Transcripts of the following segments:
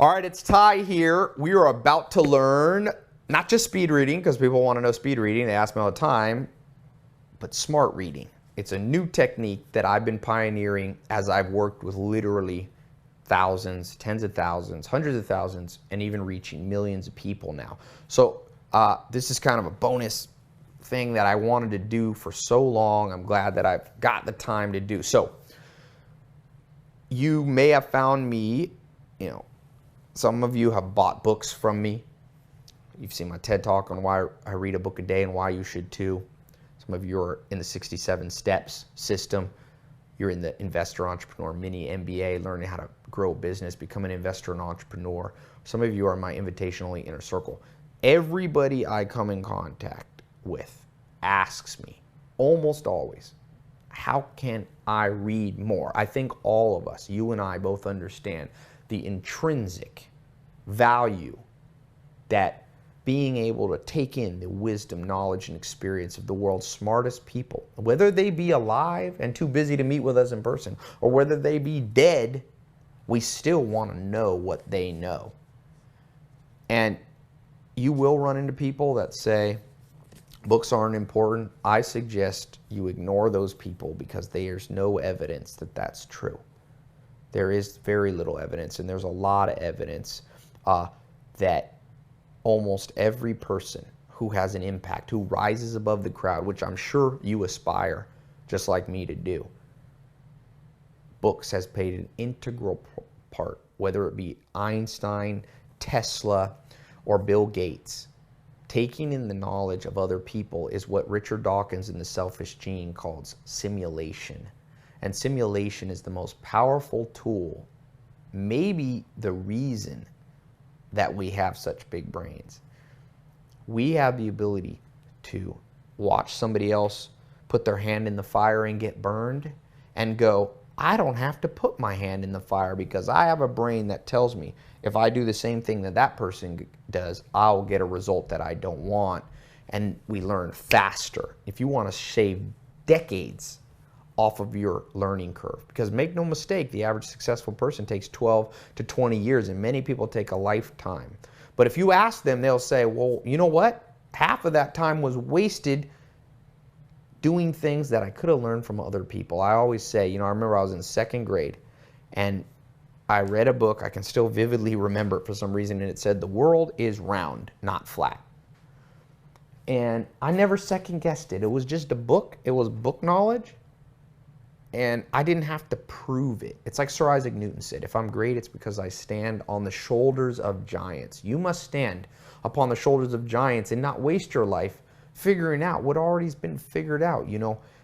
All right, it's Tai here. We are about to learn not just speed reading, because people want to know speed reading, they ask me all the time, but smart reading. It's a new technique that I've been pioneering as I've worked with literally thousands, tens of thousands, hundreds of thousands, and even reaching millions of people now. So this is kind of a bonus thing that I wanted to do for so long. I'm glad that I've got the time to do. So you may have found me, some of you have bought books from me. You've seen my TED Talk on why I read a book a day and why you should too. Some of you are in the 67 steps system. You're in the investor entrepreneur mini MBA, learning how to grow a business, become an investor and entrepreneur. Some of you are in my invitation only inner circle. Everybody I come in contact with asks me almost always, how can I read more? I think all of us, you and I, both understand the intrinsic value that being able to take in the wisdom, knowledge, and experience of the world's smartest people, whether they be alive and too busy to meet with us in person, or whether they be dead, we still want to know what they know. And you will run into people that say books aren't important. I suggest you ignore those people because there's no evidence that that's true. There is very little evidence, and there's a lot of evidence that almost every person who has an impact, who rises above the crowd, which I'm sure you aspire, just like me, to do, books has played an integral part, whether it be Einstein, Tesla, or Bill Gates. Taking in the knowledge of other people is what Richard Dawkins in The Selfish Gene calls simulation. And simulation is the most powerful tool, maybe the reason that we have such big brains. We have the ability to watch somebody else put their hand in the fire and get burned and go, I don't have to put my hand in the fire because I have a brain that tells me if I do the same thing that that person does, I'll get a result that I don't want. And we learn faster. If you want to shave decades off of your learning curve, because make no mistake, the average successful person takes 12 to 20 years, and many people take a lifetime. But if you ask them, they'll say, well, you know what? Half of that time was wasted doing things that I could have learned from other people. I always say, I remember I was in second grade, and I read a book. I can still vividly remember it for some reason, and it said, the world is round, not flat. And I never second guessed it. It was just a book. It was book knowledge. And I didn't have to prove it. It's like Sir Isaac Newton said, if I'm great, it's because I stand on the shoulders of giants. You must stand upon the shoulders of giants and not waste your life figuring out what already has been figured out.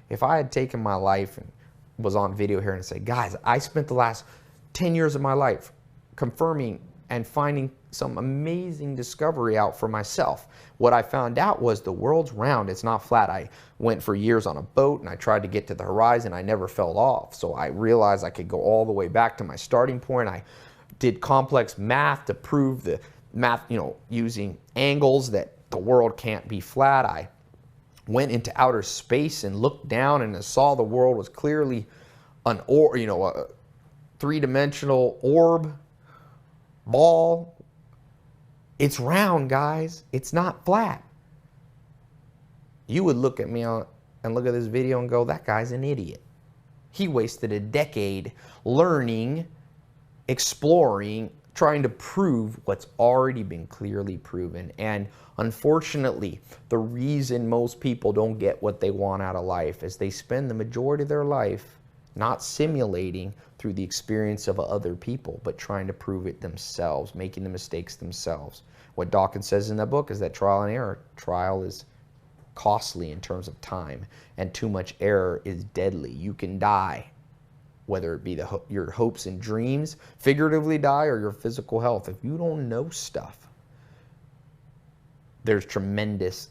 If I had taken my life and was on video here and say, guys, I spent the last 10 years of my life confirming and finding some amazing discovery out for myself. What I found out was the world's round, it's not flat. I went for years on a boat and I tried to get to the horizon. I never fell off. So I realized I could go all the way back to my starting point. I did complex math to prove the math, using angles, that the world can't be flat. I went into outer space and looked down and saw the world was clearly a three-dimensional orb, ball. It's round, guys. It's not flat. You would look at me and look at this video and go, that guy's an idiot. He wasted a decade learning, exploring, trying to prove what's already been clearly proven. And unfortunately, the reason most people don't get what they want out of life is they spend the majority of their life not simulating through the experience of other people, but trying to prove it themselves, making the mistakes themselves. What Dawkins says in that book is that trial and error, trial is costly in terms of time, and too much error is deadly. You can die, whether it be your hopes and dreams, figuratively die, or your physical health. If you don't know stuff, there's tremendous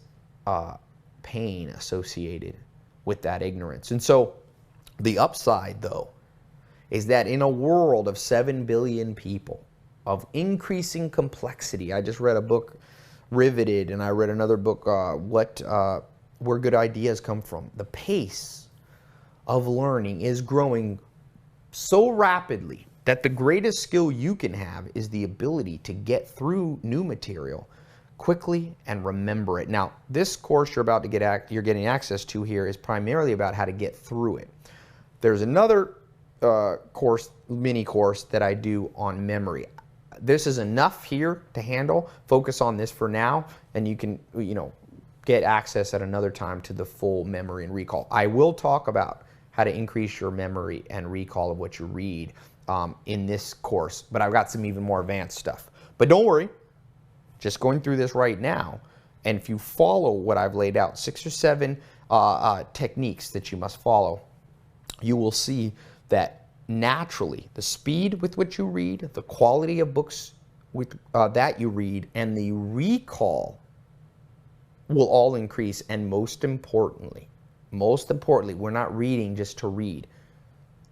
pain associated with that ignorance. And so the upside, though, is that in a world of 7 billion people, of increasing complexity, I just read a book, Riveted, and I read another book, Where Good Ideas Come From. The pace of learning is growing so rapidly that the greatest skill you can have is the ability to get through new material quickly and remember it. Now, this course you're getting access to here is primarily about how to get through it. There's another mini course that I do on memory. This is enough here to handle. Focus on this for now, and you can, get access at another time to the full memory and recall. I will talk about how to increase your memory and recall of what you read in this course, but I've got some even more advanced stuff. But don't worry, just going through this right now, and if you follow what I've laid out, 6 or 7 techniques that you must follow, you will see that naturally the speed with which you read, the quality of books that you read, and the recall will all increase. And most importantly, we're not reading just to read.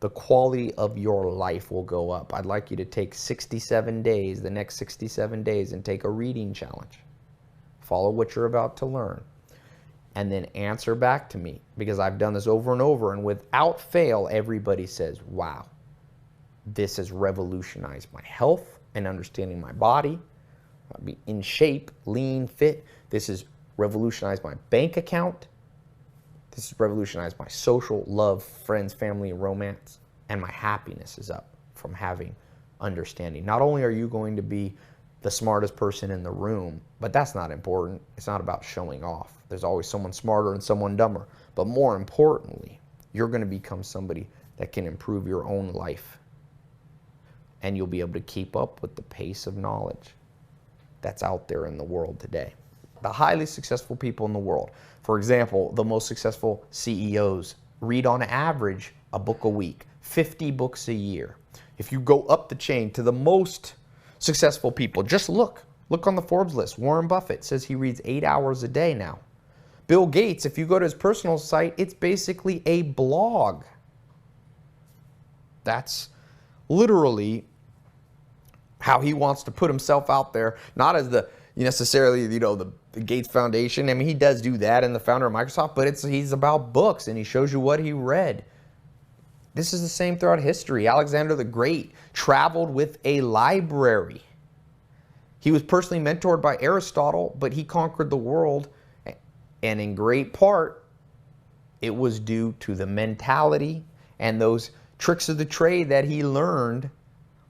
The quality of your life will go up. I'd like you to take 67 days, the next 67 days, and take a reading challenge. Follow what you're about to learn, and then answer back to me, because I've done this over and over, and without fail, everybody says, wow, this has revolutionized my health and understanding my body. I'll be in shape, lean, fit. This has revolutionized my bank account. This has revolutionized my social, love, friends, family, and romance. And my happiness is up from having understanding. Not only are you going to be the smartest person in the room, but that's not important. It's not about showing off. There's always someone smarter and someone dumber. But more importantly, you're going to become somebody that can improve your own life. And you'll be able to keep up with the pace of knowledge that's out there in the world today. The highly successful people in the world, for example, the most successful CEOs read on average a book a week, 50 books a year. If you go up the chain to the most successful people, just look on the Forbes list. Warren Buffett says he reads 8 hours a day now. Bill Gates, if you go to his personal site, it's basically a blog. That's literally how he wants to put himself out there, not as the necessarily, the Gates Foundation. I mean, he does do that, and the founder of Microsoft, but he's about books, and he shows you what he read. This is the same throughout history. Alexander the Great traveled with a library. He was personally mentored by Aristotle, but he conquered the world, and in great part, it was due to the mentality and those tricks of the trade that he learned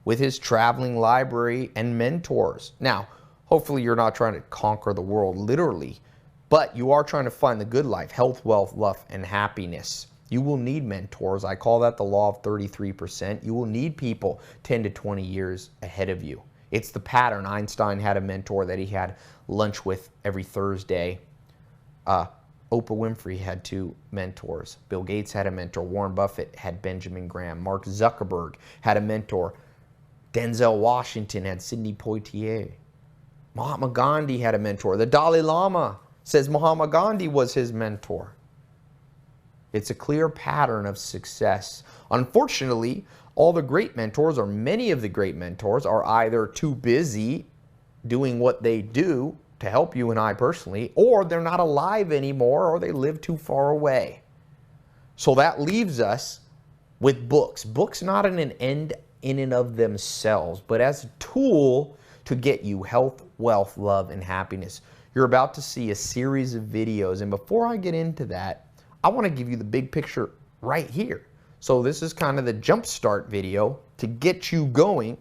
with his traveling library and mentors. Now, hopefully you're not trying to conquer the world literally, but you are trying to find the good life, health, wealth, love, and happiness. You will need mentors. I call that the law of 33%. You will need people 10 to 20 years ahead of you. It's the pattern. Einstein had a mentor that he had lunch with every Thursday. Oprah Winfrey had 2 mentors. Bill Gates had a mentor. Warren Buffett had Benjamin Graham. Mark Zuckerberg had a mentor. Denzel Washington had Sidney Poitier. Mahatma Gandhi had a mentor. The Dalai Lama says Mahatma Gandhi was his mentor. It's a clear pattern of success. Unfortunately, all the great mentors, or many of the great mentors, are either too busy doing what they do to help you and I personally, or they're not alive anymore, or they live too far away. So that leaves us with books. Books not an end in and of themselves, but as a tool to get you health, wealth, love, and happiness. You're about to see a series of videos, and before I get into that, I want to give you the big picture right here. So this is kind of the jumpstart video to get you going,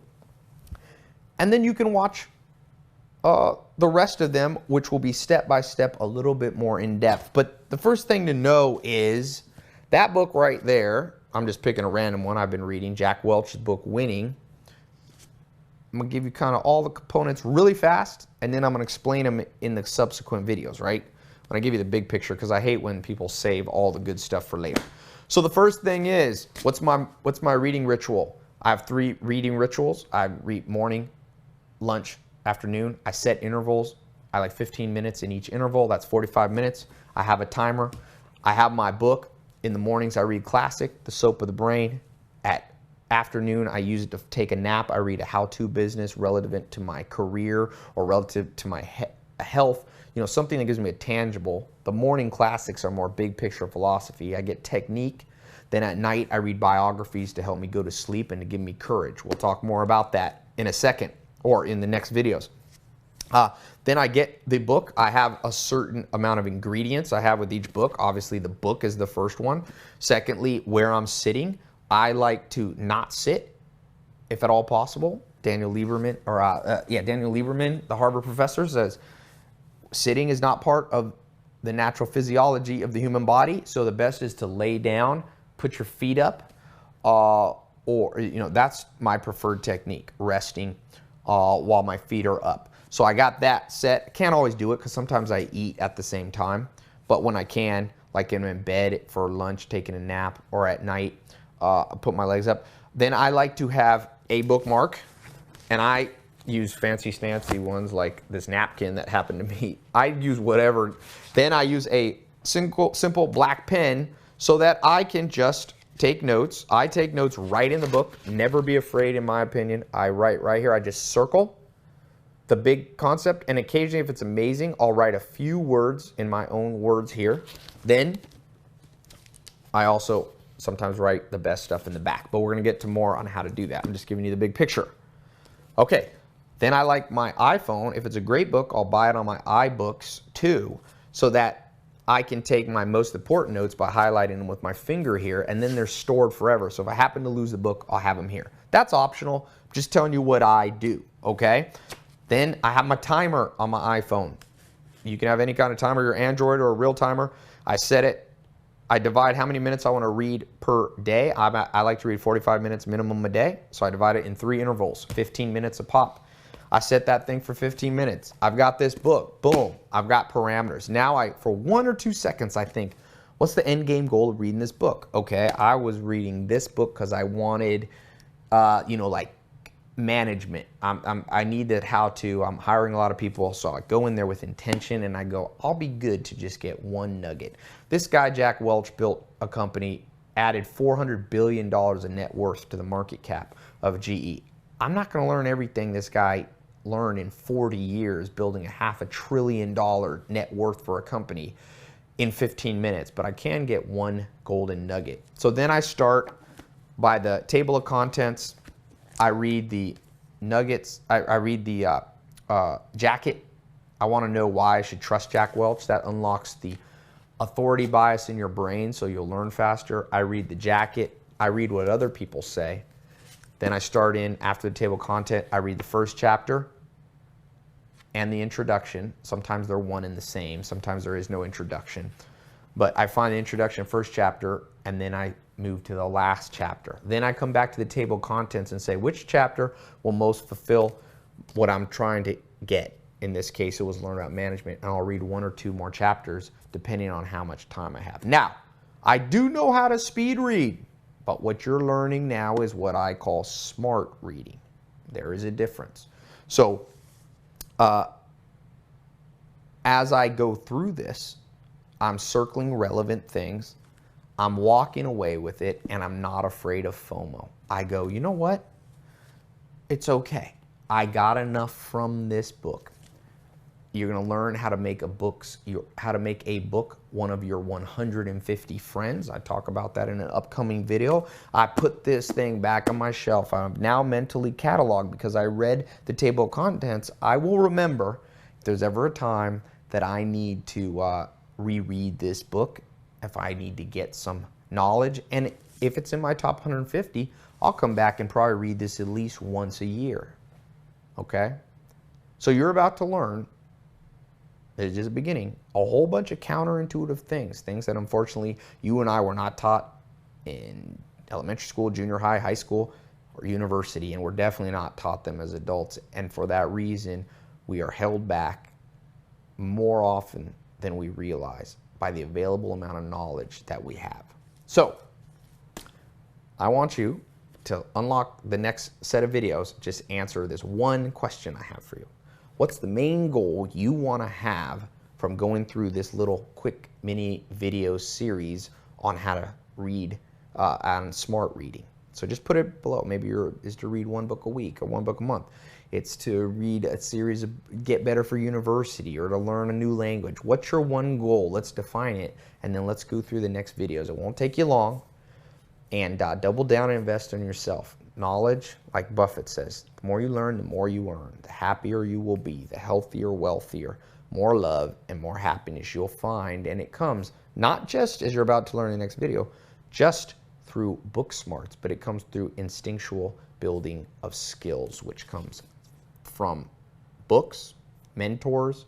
and then you can watch the rest of them, which will be step by step, a little bit more in depth. But the first thing to know is that book right there, I'm just picking a random one I've been reading, Jack Welch's book, Winning. I'm going to give you kind of all the components really fast, and then I'm going to explain them in the subsequent videos, right? When I give you the big picture, because I hate when people save all the good stuff for later. So the first thing is, what's my reading ritual? I have 3 reading rituals. I read morning, lunch, afternoon. I set intervals. I like 15 minutes in each interval. That's 45 minutes. I have a timer. I have my book. In the mornings, I read classic, The Soap of the Brain. At afternoon, I use it to take a nap. I read a how-to business relevant to my career or relative to my health. Something that gives me a tangible. The morning classics are more big picture philosophy. I get technique. Then at night, I read biographies to help me go to sleep and to give me courage. We'll talk more about that in a second or in the next videos. Then I get the book. I have a certain amount of ingredients I have with each book. Obviously, the book is the first one. Secondly, where I'm sitting, I like to not sit, if at all possible. Daniel Lieberman, the Harvard professor, says sitting is not part of the natural physiology of the human body. So the best is to lay down, put your feet up, or that's my preferred technique, resting while my feet are up. So I got that set. I can't always do it because sometimes I eat at the same time. But when I can, like I'm in bed for lunch, taking a nap, or at night, I put my legs up. Then I like to have a bookmark, and I use fancy stancy ones like this napkin that happened to me. I use whatever. Then I use a simple black pen so that I can just take notes. I take notes right in the book. Never be afraid, in my opinion. I write right here. I just circle the big concept, and occasionally, if it's amazing, I'll write a few words in my own words here. Then I also sometimes write the best stuff in the back, but we're going to get to more on how to do that. I'm just giving you the big picture. Okay, then I like my iPhone. If it's a great book, I'll buy it on my iBooks too, so that I can take my most important notes by highlighting them with my finger here, and then they're stored forever. So if I happen to lose the book, I'll have them here. That's optional. I'm just telling you what I do, okay? Then I have my timer on my iPhone. You can have any kind of timer, your Android or a real timer. I set it. I divide how many minutes I want to read per day. I like to read 45 minutes minimum a day, so I divide it in 3 intervals, 15 minutes a pop. I set that thing for 15 minutes. I've got this book. Boom. I've got parameters. Now for 1 or 2 seconds, I think, what's the end game goal of reading this book? Okay, I was reading this book because I wanted, like management. I needed how to. I'm hiring a lot of people, so I go in there with intention, and I go, I'll be good to just get one nugget. This guy, Jack Welch, built a company, added $400 billion of net worth to the market cap of GE. I'm not going to learn everything this guy learned in 40 years building a $500 billion net worth for a company in 15 minutes, but I can get one golden nugget. So then I start by the table of contents. I read the nuggets. I read the jacket. I want to know why I should trust Jack Welch. That unlocks the authority bias in your brain, so you'll learn faster. I read the jacket. I read what other people say. Then I start in, after the table of content, I read the first chapter and the introduction. Sometimes they're one and the same. Sometimes there is no introduction. But I find the introduction, first chapter, and then I move to the last chapter. Then I come back to the table of contents and say, which chapter will most fulfill what I'm trying to get? In this case, it was learn about management, and I'll read 1 or 2 more chapters depending on how much time I have. Now, I do know how to speed read, but what you're learning now is what I call smart reading. There is a difference. So, as I go through this, I'm circling relevant things. I'm walking away with it, and I'm not afraid of FOMO. I go, you know what? It's okay. I got enough from this book. You're going to learn how to make a book one of your 150 friends. I talk about that in an upcoming video. I put this thing back on my shelf. I'm now mentally cataloged because I read the table of contents. I will remember if there's ever a time that I need to reread this book, if I need to get some knowledge, and if it's in my top 150, I'll come back and probably read this at least once a year. Okay? So you're about to learn, it's just the beginning, a whole bunch of counterintuitive things that unfortunately you and I were not taught in elementary school, junior high, high school, or university, and we're definitely not taught them as adults. And for that reason, we are held back more often than we realize by the available amount of knowledge that we have. So, I want you to unlock the next set of videos. Just answer this one question I have for you. What's the main goal you want to have from going through this little quick mini video series on how to read on smart reading? So just put it below. Maybe is to read 1 book a week or 1 book a month. It's to read a series of Get Better for University or to learn a new language. What's your one goal? Let's define it, and then let's go through the next videos. It won't take you long. and double down and invest in yourself. Knowledge, like Buffett says, the more you learn, the more you earn. The happier you will be, the healthier, wealthier, more love and more happiness you'll find. And it comes not just, as you're about to learn in the next video, just through book smarts, but it comes through instinctual building of skills, which comes from books, mentors,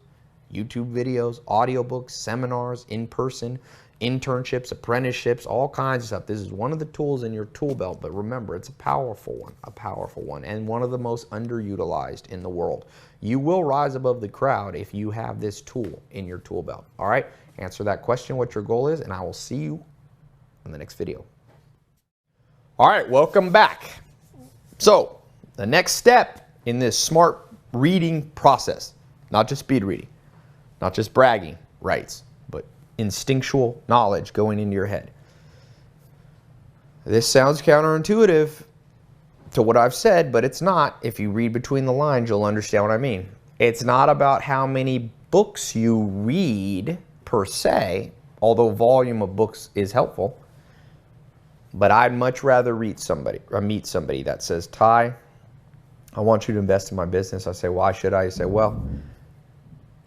YouTube videos, audiobooks, seminars, in-person, internships, apprenticeships, all kinds of stuff. This is one of the tools in your tool belt, but remember, it's a powerful one, and one of the most underutilized in the world. You will rise above the crowd if you have this tool in your tool belt. All right, answer that question, what your goal is, and I will see you in the next video. All right, welcome back. So the next step in this smart reading process, not just speed reading, not just bragging rights, but instinctual knowledge going into your head. This sounds counterintuitive to what I've said, but it's not. If you read between the lines, you'll understand what I mean. It's not about how many books you read per se, although volume of books is helpful. But I'd much rather meet somebody that says, Tai, I want you to invest in my business. I say, why should I? You say, well,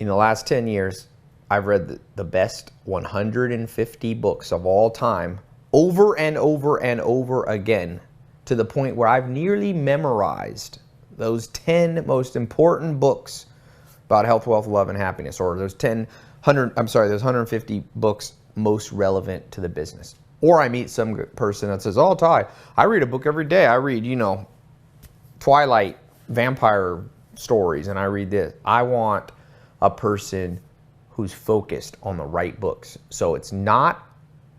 in the last 10 years, I've read the best 150 books of all time over and over and over again, to the point where I've nearly memorized those 10 most important books about health, wealth, love, and happiness, or those 150 books most relevant to the business. Or I meet some person that says, oh, Tai, I read a book every day. I read, Twilight vampire stories, and I read this. I want a person who's focused on the right books. So it's not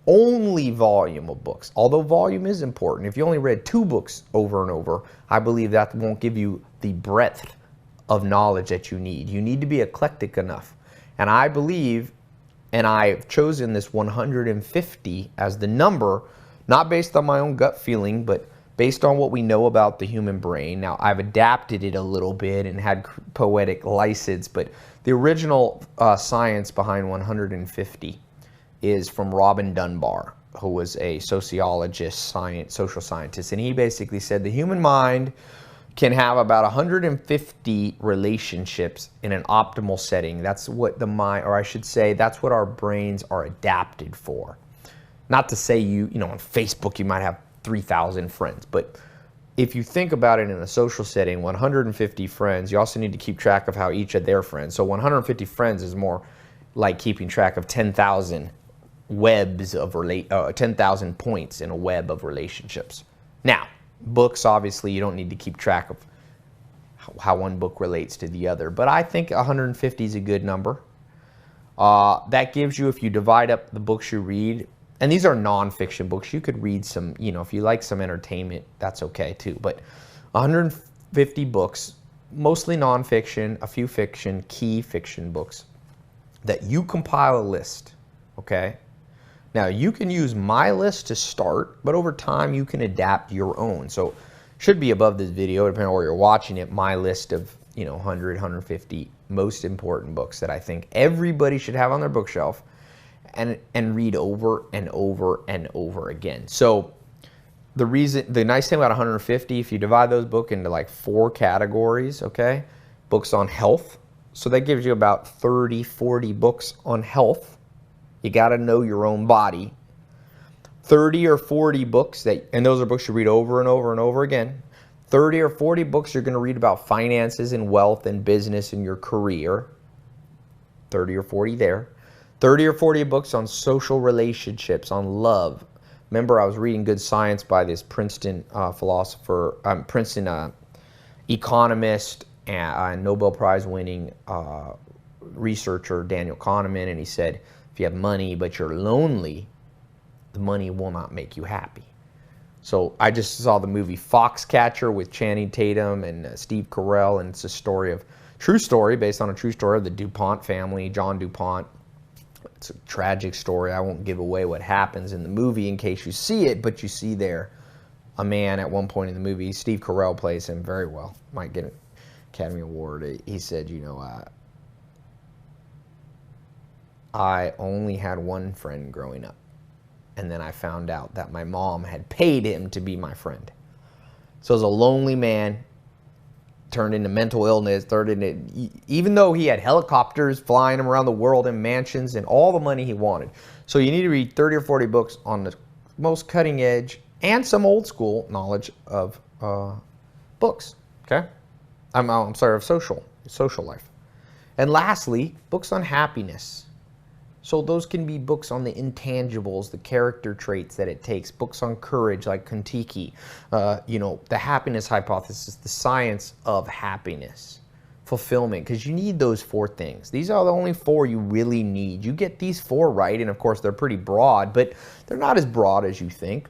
only volume of books, although volume is important. If you only read 2 books over and over, I believe that won't give you the breadth of knowledge that you need. You need to be eclectic enough. And I believe, and I've chosen this 150 as the number, not based on my own gut feeling, but based on what we know about the human brain. Now, I've adapted it a little bit and had poetic license, but the original science behind 150 is from Robin Dunbar, who was a sociologist, social scientist, and he basically said the human mind can have about 150 relationships in an optimal setting. That's what the mind, or I should say, that's what our brains are adapted for. Not to say on Facebook you might have 3,000 friends, but if you think about it in a social setting, 150 friends, you also need to keep track of how each of their friends. So 150 friends is more like keeping track of 10,000 webs of 10,000 points in a web of relationships. Now, books, obviously, you don't need to keep track of how one book relates to the other, but I think 150 is a good number. That gives you, if you divide up the books you read, and these are nonfiction books, you could read some, if you like some entertainment, that's okay too, but 150 books, mostly nonfiction, a few fiction, key fiction books, that you compile a list, okay? Now, you can use my list to start, but over time, you can adapt your own. So, should be above this video, depending on where you're watching it, my list of, 100, 150 most important books that I think everybody should have on their bookshelf and read over and over and over again. So, the nice thing about 150, if you divide those books into like 4 categories, okay? Books on health. So, that gives you about 30, 40 books on health. You got to know your own body. 30 or 40 books, and those are books you read over and over and over again. 30 or 40 books you're going to read about finances and wealth and business and your career. 30 or 40 there. 30 or 40 books on social relationships, on love. Remember, I was reading Good Science by this Princeton economist and Nobel Prize winning researcher, Daniel Kahneman, and he said, if you have money but you're lonely, the money will not make you happy. So I just saw the movie Foxcatcher with Channing Tatum and Steve Carell, and it's a true story based on a true story of the DuPont family, John DuPont. It's a tragic story. I won't give away what happens in the movie in case you see it, but you see there a man at one point in the movie, Steve Carell plays him very well, might get an Academy Award. He said, I only had one friend growing up, and then I found out that my mom had paid him to be my friend. So as a lonely man, turned into mental illness, even though he had helicopters flying him around the world in mansions and all the money he wanted. So you need to read 30 or 40 books on the most cutting edge and some old school knowledge of books, okay? I'm sorry, of social life. And lastly, books on happiness. So those can be books on the intangibles, the character traits that it takes. Books on courage, like Kontiki. The happiness hypothesis, the science of happiness, fulfillment, because you need those 4 things. These are the only 4 you really need. You get these 4 right, and of course they're pretty broad, but they're not as broad as you think.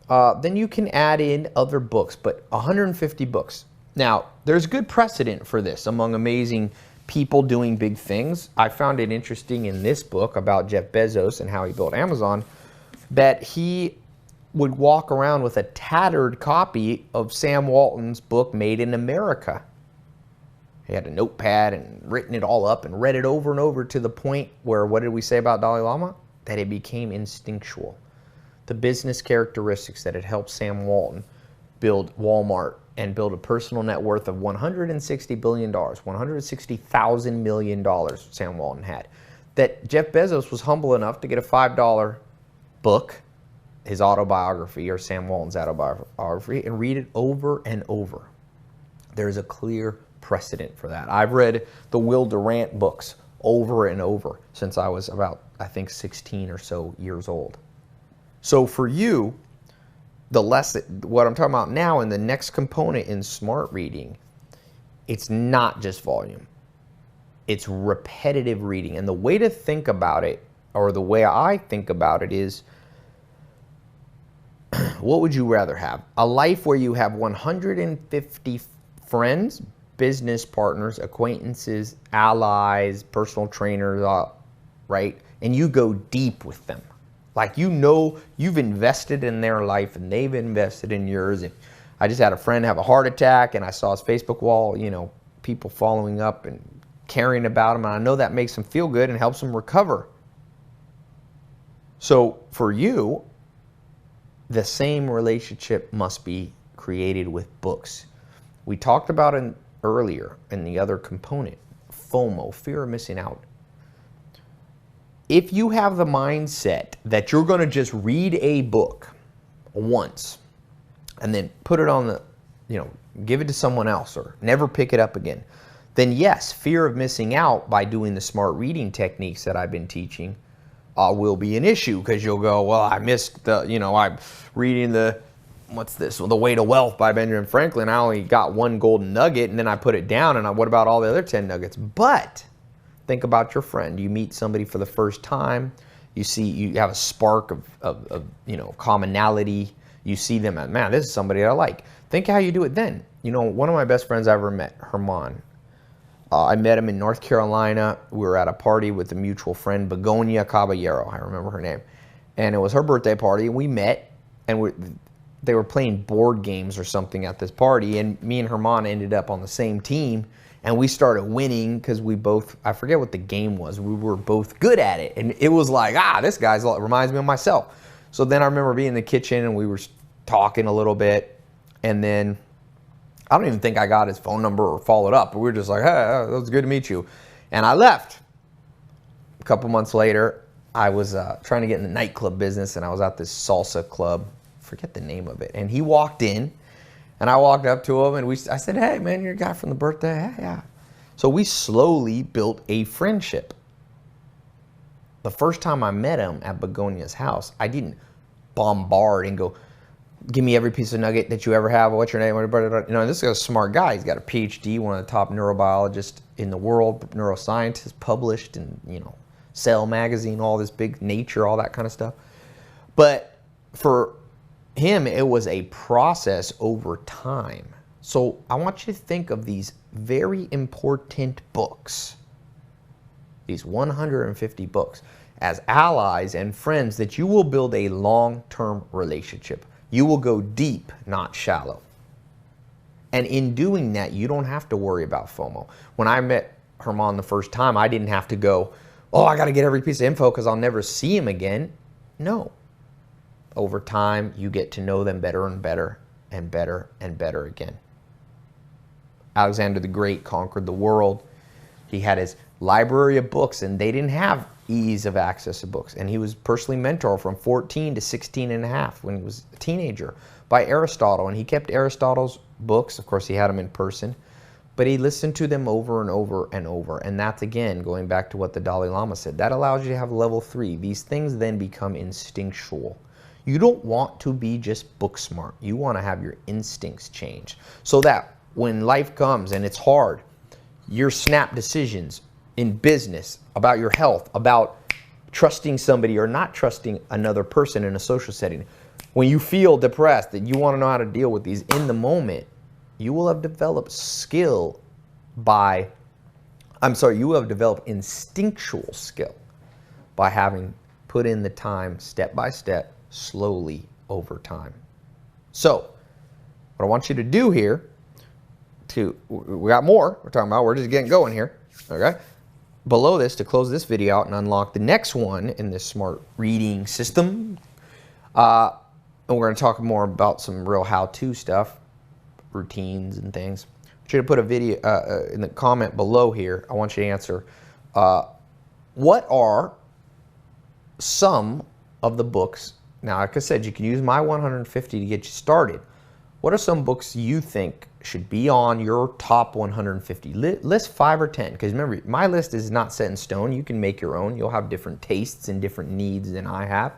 Then you can add in other books, but 150 books. Now, there's good precedent for this among amazing people doing big things. I found it interesting in this book about Jeff Bezos and how he built Amazon that he would walk around with a tattered copy of Sam Walton's book, Made in America. He had a notepad and written it all up and read it over and over to the point where, what did we say about Dalai Lama? That it became instinctual. The business characteristics that had helped Sam Walton build Walmart and build a personal net worth of $160 billion, $160,000 million Sam Walton had. That Jeff Bezos was humble enough to get a $5 book, his autobiography, or Sam Walton's autobiography, and read it over and over. There's a clear precedent for that. I've read the Will Durant books over and over since I was about, I think, 16 or so years old. So for you, the lesson, what I'm talking about now in the next component in smart reading, it's not just volume. It's repetitive reading. And the way to think about it, or the way I think about it, is what would you rather have? A life where you have 150 friends, business partners, acquaintances, allies, personal trainers, right? And you go deep with them. Like, you've invested in their life and they've invested in yours. And I just had a friend have a heart attack and I saw his Facebook wall, people following up and caring about him. And I know that makes him feel good and helps him recover. So for you, the same relationship must be created with books. We talked about it earlier in the other component, FOMO, fear of missing out. If you have the mindset that you're going to just read a book once and then put it on give it to someone else or never pick it up again, then yes, fear of missing out by doing the smart reading techniques that I've been teaching will be an issue, because you'll go, well, I missed I'm reading the Way to Wealth by Benjamin Franklin. I only got one golden nugget and then I put it down, and what about all the other 10 nuggets? But think about your friend. You meet somebody for the first time. You have a spark of commonality. You see them and, man, this is somebody I like. Think how you do it then. One of my best friends I ever met, Herman. I met him in North Carolina. We were at a party with a mutual friend, Begonia Caballero. I remember her name. And it was her birthday party, and we met, and they were playing board games or something at this party, and me and Herman ended up on the same team. And we started winning because I forget what the game was. We were both good at it. And it was like, this guy reminds me of myself. So then I remember being in the kitchen and we were talking a little bit. And then I don't even think I got his phone number or followed up. But we were just like, hey, it was good to meet you. And I left. A couple months later, I was trying to get in the nightclub business, and I was at this salsa club. Forget the name of it. And he walked in. And I walked up to him and I said, hey, man, you're a guy from the birthday? Yeah. So we slowly built a friendship. The first time I met him at Begonia's house, I didn't bombard and go, give me every piece of nugget that you ever have. What's your name? This is a smart guy. He's got a PhD, one of the top neurobiologists in the world, neuroscientist, published in, Cell magazine, all this big Nature, all that kind of stuff. But for him, it was a process over time. So I want you to think of these very important books, these 150 books, as allies and friends that you will build a long-term relationship. You will go deep, not shallow. And in doing that, you don't have to worry about FOMO. When I met Herman the first time, I didn't have to go, I got to get every piece of info because I'll never see him again. No. over time, you get to know them better and better and better and better again. Alexander the Great conquered the world. He had his library of books, and they didn't have ease of access to books. And he was personally mentored from 14 to 16 and a half when he was a teenager by Aristotle. And he kept Aristotle's books. Of course, he had them in person, but he listened to them over and over and over. And that's, again, going back to what the Dalai Lama said. That allows you to have level 3. These things then become instinctual. You don't want to be just book smart. You want to have your instincts change so that when life comes and it's hard, your snap decisions in business, about your health, about trusting somebody or not trusting another person in a social setting, when you feel depressed, that you want to know how to deal with these in the moment, you will have developed you will have developed instinctual skill by having put in the time step by step, slowly over time. So, what I want you to do here, we got more we're talking about, we're just getting going here, okay? Below this, to close this video out and unlock the next one in this smart reading system, and we're going to talk more about some real how-to stuff, routines and things. I want you to put a video in the comment below here. I want you to answer, what are some of the books, now like I said, you can use my 150 to get you started. What are some books you think should be on your top 150? List 5 or 10, because remember, my list is not set in stone. You can make your own. You'll have different tastes and different needs than I have.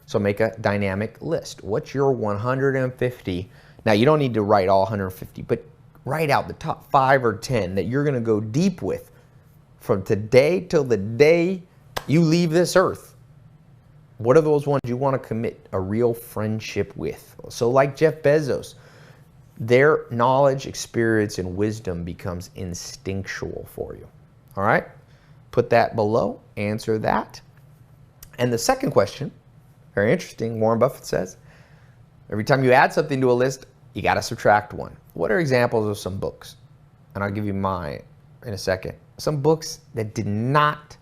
So make a dynamic list. What's your 150? Now, you don't need to write all 150, but write out the top 5 or 10 that you're going to go deep with from today till the day you leave this earth. What are those ones you want to commit a real friendship with? So like Jeff Bezos, their knowledge, experience, and wisdom becomes instinctual for you. All right? Put that below. Answer that. And the second question, very interesting, Warren Buffett says, every time you add something to a list, you got to subtract one. What are examples of some books? And I'll give you mine in a second. Some books that did not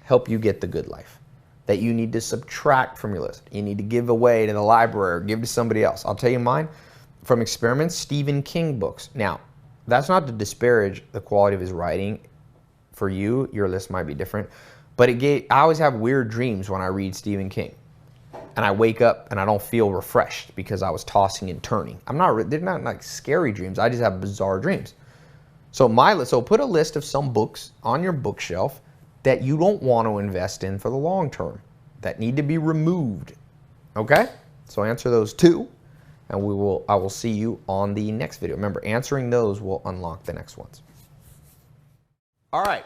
help you get the good life, that you need to subtract from your list. You need to give away to the library or give to somebody else. I'll tell you mine. From experiments, Stephen King books. Now, that's not to disparage the quality of his writing. For you, your list might be different. But I always have weird dreams when I read Stephen King. And I wake up and I don't feel refreshed because I was tossing and turning. They're not like scary dreams. I just have bizarre dreams. So put a list of some books on your bookshelf that you don't want to invest in for the long term, that need to be removed. Okay? So answer those 2. And I will see you on the next video. Remember, answering those will unlock the next ones. All right.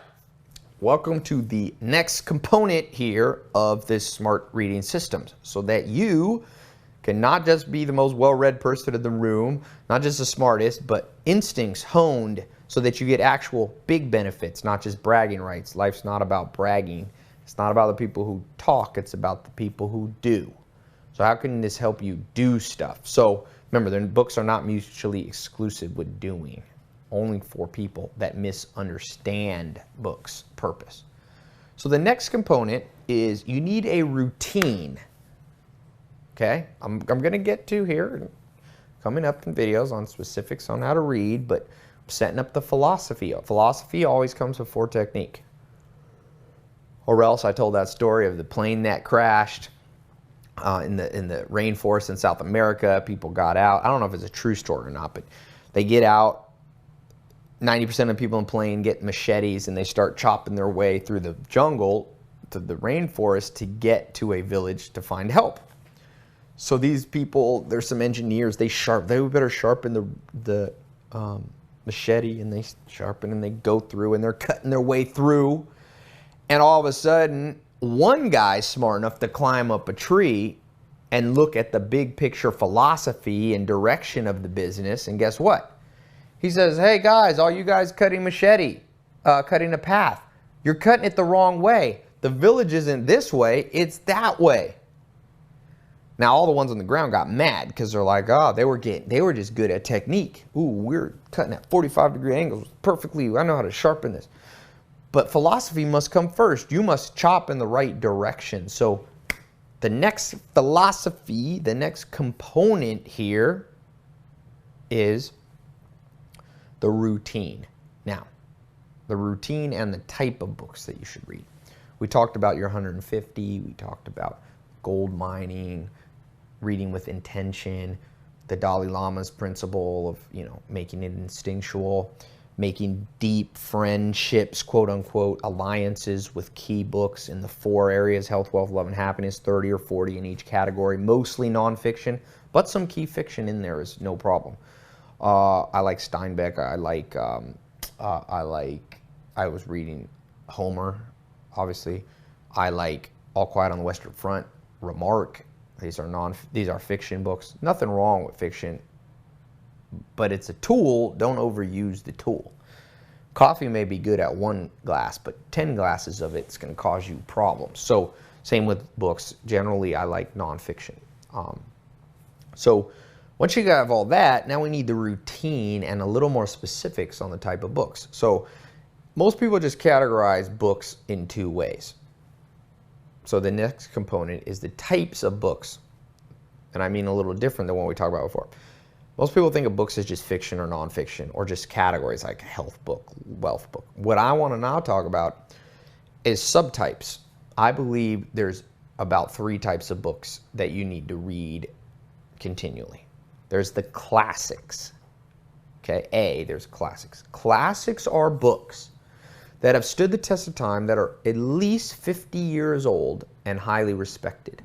Welcome to the next component here of this smart reading systems, so that you can not just be the most well-read person in the room, not just the smartest, but instincts honed so that you get actual big benefits, not just bragging rights. Life's not about bragging. It's not about the people who talk. It's about the people who do. So how can this help you do stuff? So remember, the books are not mutually exclusive with doing, only for people that misunderstand books' purpose. So the next component is you need a routine. Okay, I'm going to get to here coming up in videos on specifics on how to read, but I'm setting up the philosophy. Philosophy always comes before technique. Or else I told that story of the plane that crashed in the rainforest in South America. People got out. I don't know if it's a true story or not, but they get out. 90% of the people in the plane get machetes and they start chopping their way through the jungle to the rainforest to get to a village to find help. So these people, there's some engineers, they better sharpen the machete, and they sharpen and they go through and they're cutting their way through. And all of a sudden, one guy's smart enough to climb up a tree and look at the big picture philosophy and direction of the business. And guess what? He says, hey guys, all you guys cutting machete, cutting a path, you're cutting it the wrong way. The village isn't this way, it's that way. Now all the ones on the ground got mad because they're like, oh, they were just good at technique. Ooh, we're cutting at 45-degree angles perfectly. I know how to sharpen this. But philosophy must come first. You must chop in the right direction. So The next philosophy, the next component here is the routine. Now, the routine and the type of books that you should read. We talked about your 150, we talked about gold mining, reading with intention, the Dalai Lama's principle of, making it instinctual, making deep friendships, quote unquote, alliances with key books in the 4 areas: health, wealth, love, and happiness, 30 or 40 in each category, mostly nonfiction, but some key fiction in there is no problem. I like Steinbeck. I was reading Homer, obviously. I like All Quiet on the Western Front, Remark. These are fiction books. Nothing wrong with fiction, but it's a tool. Don't overuse the tool. Coffee may be good at 1 glass, but 10 glasses of it's going to cause you problems. So same with books. Generally, I like nonfiction. So once you have all that, now we need the routine and a little more specifics on the type of books. So most people just categorize books in 2 ways. So the next component is the types of books. And I mean a little different than what we talked about before. Most people think of books as just fiction or nonfiction, or just categories like health book, wealth book. What I want to now talk about is subtypes. I believe there's about 3 types of books that you need to read continually. There's the classics. Okay, there's classics. Classics are books that have stood the test of time, that are at least 50 years old and highly respected.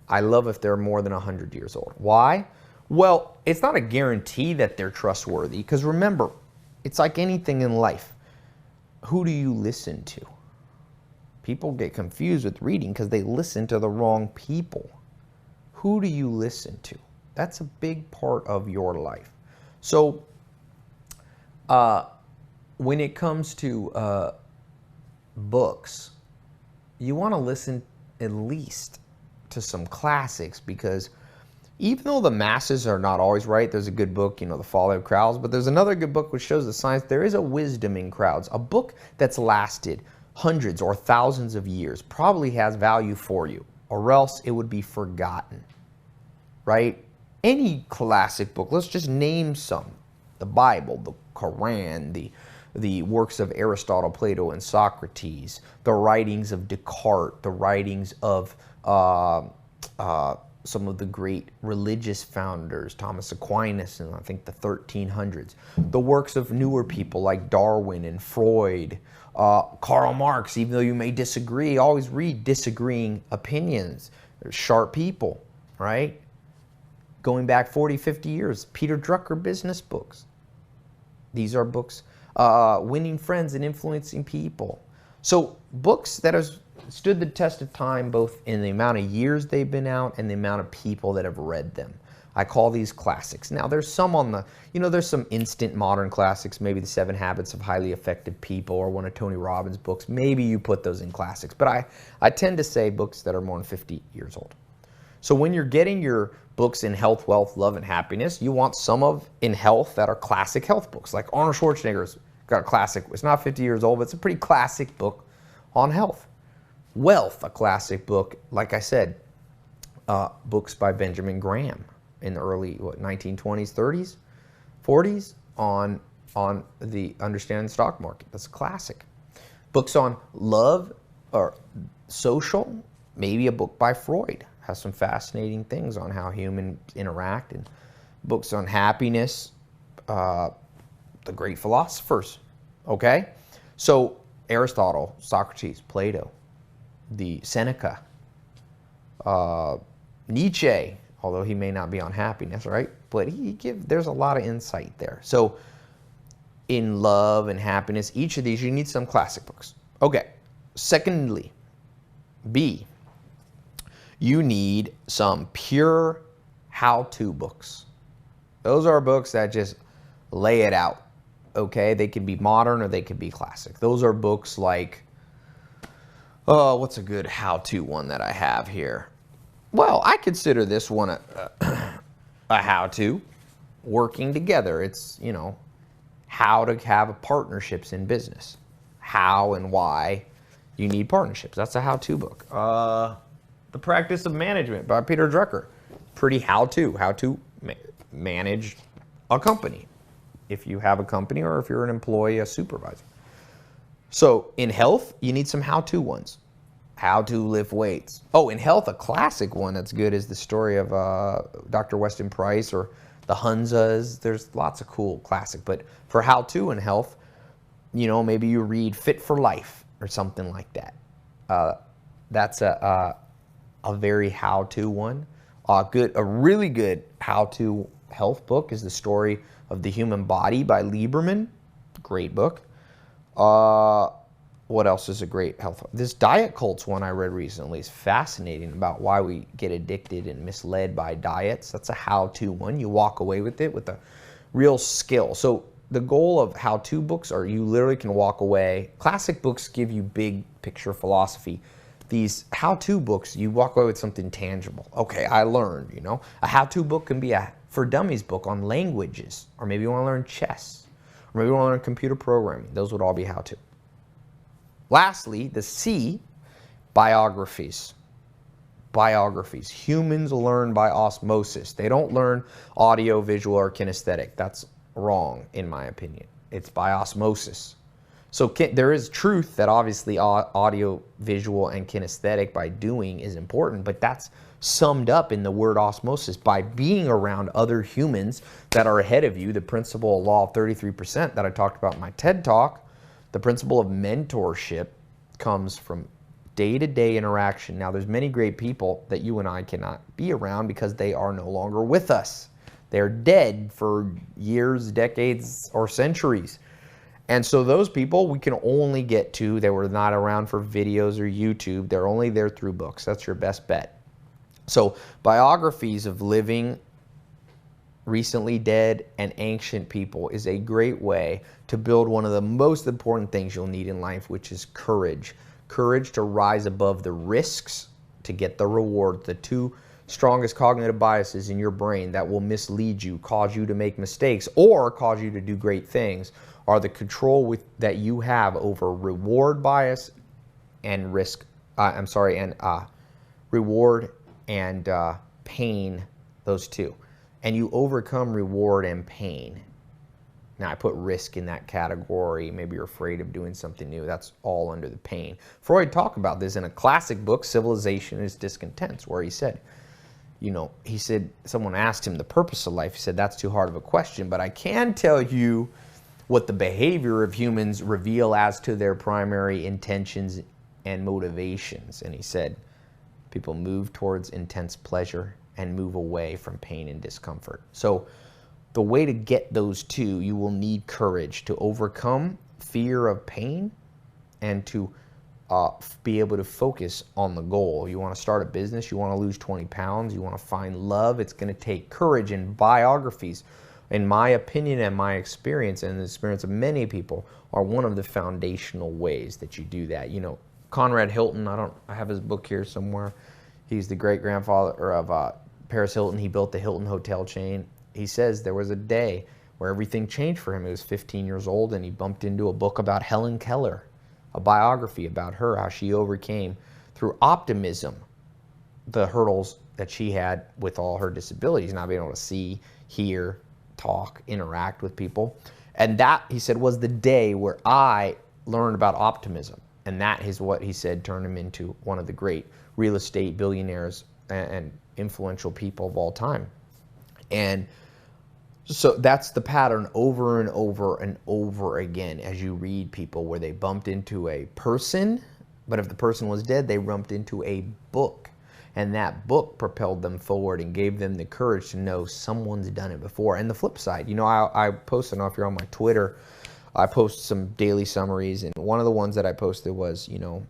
I love if they're more than 100 years old. Why? Well, it's not a guarantee that they're trustworthy, because remember, it's like anything in life. Who do you listen to? People get confused with reading because they listen to the wrong people. Who do you listen to? That's a big part of your life. So, when it comes to books, you want to listen at least to some classics, because even though the masses are not always right, there's a good book, The Folly of Crowds, but there's another good book which shows the science. There is a wisdom in crowds. A book that's lasted hundreds or thousands of years probably has value for you, or else it would be forgotten, right? Any classic book, let's just name some. The Bible, the Quran, the works of Aristotle, Plato, and Socrates, the writings of Descartes, the writings of some of the great religious founders, Thomas Aquinas in I think the 1300s, the works of newer people like Darwin and Freud, Karl Marx. Even though you may disagree, always read disagreeing opinions. They're sharp people, right? Going back 40, 50 years, Peter Drucker business books. These are books, Winning Friends and Influencing People. So books that have stood the test of time, both in the amount of years they've been out and the amount of people that have read them. I call these classics. Now there's some on the, there's some instant modern classics, maybe the 7 Habits of Highly Effective People or one of Tony Robbins' books. Maybe you put those in classics, but I tend to say books that are more than 50 years old. So when you're getting your books in health, wealth, love, and happiness, you want some in health that are classic health books. Like Arnold Schwarzenegger's got a classic. It's not 50 years old, but it's a pretty classic book on health. Wealth, a classic book, like I said, books by Benjamin Graham in the early 1920s, 30s, 40s on the understanding the stock market. That's a classic. Books on love or social, maybe a book by Freud. Has some fascinating things on how humans interact, and books on happiness, the great philosophers, okay? So Aristotle, Socrates, Plato, the Seneca, Nietzsche, although he may not be on happiness, right? But there's a lot of insight there. So in love and happiness, each of these, you need some classic books. Okay, secondly, B, you need some pure how-to books. Those are books that just lay it out, okay? They can be modern or they can be classic. Those are books like, what's a good how-to one that I have here? Well, I consider this one a how-to, working together. It's, how to have partnerships in business. How and why you need partnerships. That's a how-to book. The Practice of Management by Peter Drucker. Pretty how to manage a company. If you have a company or if you're an employee, a supervisor. So in health, you need some how-to ones. How to lift weights. Oh, in health, a classic one that's good is the story of Dr. Weston Price or the Hunzas. There's lots of cool classic. But for how-to in health, you know, maybe you read Fit for Life or something like that. That's a very how-to one. A really good how-to health book is The Story of the Human Body by Lieberman. Great book. What else is a great health? This Diet Cults one I read recently is fascinating about why we get addicted and misled by diets. That's a how-to one. You walk away with it with a real skill. So the goal of how-to books are you literally can walk away. Classic books give you big picture philosophy. These how-to books, you walk away with something tangible. Okay, I learned, you know. A how-to book can be a for dummies book on languages, or maybe you want to learn chess, or maybe you want to learn computer programming. Those would all be how-to. Lastly, the C, biographies. Biographies. Humans learn by osmosis. They don't learn audio, visual, or kinesthetic. That's wrong, in my opinion. It's by osmosis. So there is truth that obviously audio, visual, and kinesthetic by doing is important, but that's summed up in the word osmosis by being around other humans that are ahead of you. The principle of law of 33% that I talked about in my TED Talk. The principle of mentorship comes from day-to-day interaction. Now, there's many great people that you and I cannot be around because they are no longer with us. They're dead for years, decades, or centuries. And so those people we can only get to, they were not around for videos or YouTube. They're only there through books. That's your best bet. So biographies of living, recently dead, and ancient people is a great way to build one of the most important things you'll need in life, which is courage. Courage to rise above the risks to get the reward. The two strongest cognitive biases in your brain that will mislead you, cause you to make mistakes, or cause you to do great things are the control that you have over reward bias and reward and pain, those two. And you overcome reward and pain. Now, I put risk in that category. Maybe you're afraid of doing something new. That's all under the pain. Freud talked about this in a classic book, Civilization is Discontents, where he said, someone asked him the purpose of life. He said, that's too hard of a question, but I can tell you what the behavior of humans reveal as to their primary intentions and motivations. And he said, people move towards intense pleasure and move away from pain and discomfort. So the way to get those two, you will need courage to overcome fear of pain and to be able to focus on the goal. You want to start a business, you want to lose 20 pounds, you want to find love. It's going to take courage. And biographies, in my opinion and my experience and the experience of many people, are one of the foundational ways that you do that. You know, Conrad Hilton, I have his book here somewhere. He's the great-grandfather of Paris Hilton. He built the Hilton hotel chain. He says there was a day where everything changed for him. He was 15 years old and he bumped into a book about Helen Keller, a biography about her, how she overcame through optimism the hurdles that she had with all her disabilities, not being able to see, hear, talk, interact with people. And that, he said, was the day where I learned about optimism. And that is what, he said, turned him into one of the great real estate billionaires and influential people of all time. And so that's the pattern over and over and over again as you read people, where they bumped into a person, but if the person was dead, they bumped into a book. And that book propelled them forward and gave them the courage to know someone's done it before. And the flip side, you know, I post, I don't know if you're on my Twitter, I post some daily summaries, and one of the ones that I posted was, you know,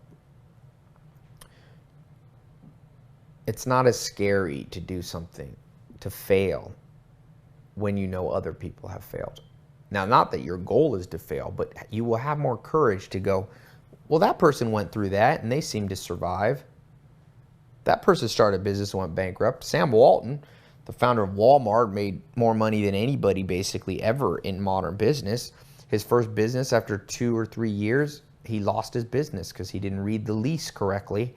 it's not as scary to do something, to fail, when you know other people have failed. Now, not that your goal is to fail, but you will have more courage to go, well, that person went through that and they seemed to survive. That person started a business and went bankrupt. Sam Walton, the founder of Walmart, made more money than anybody basically ever in modern business. His first business, after 2 or 3 years, he lost his business because he didn't read the lease correctly.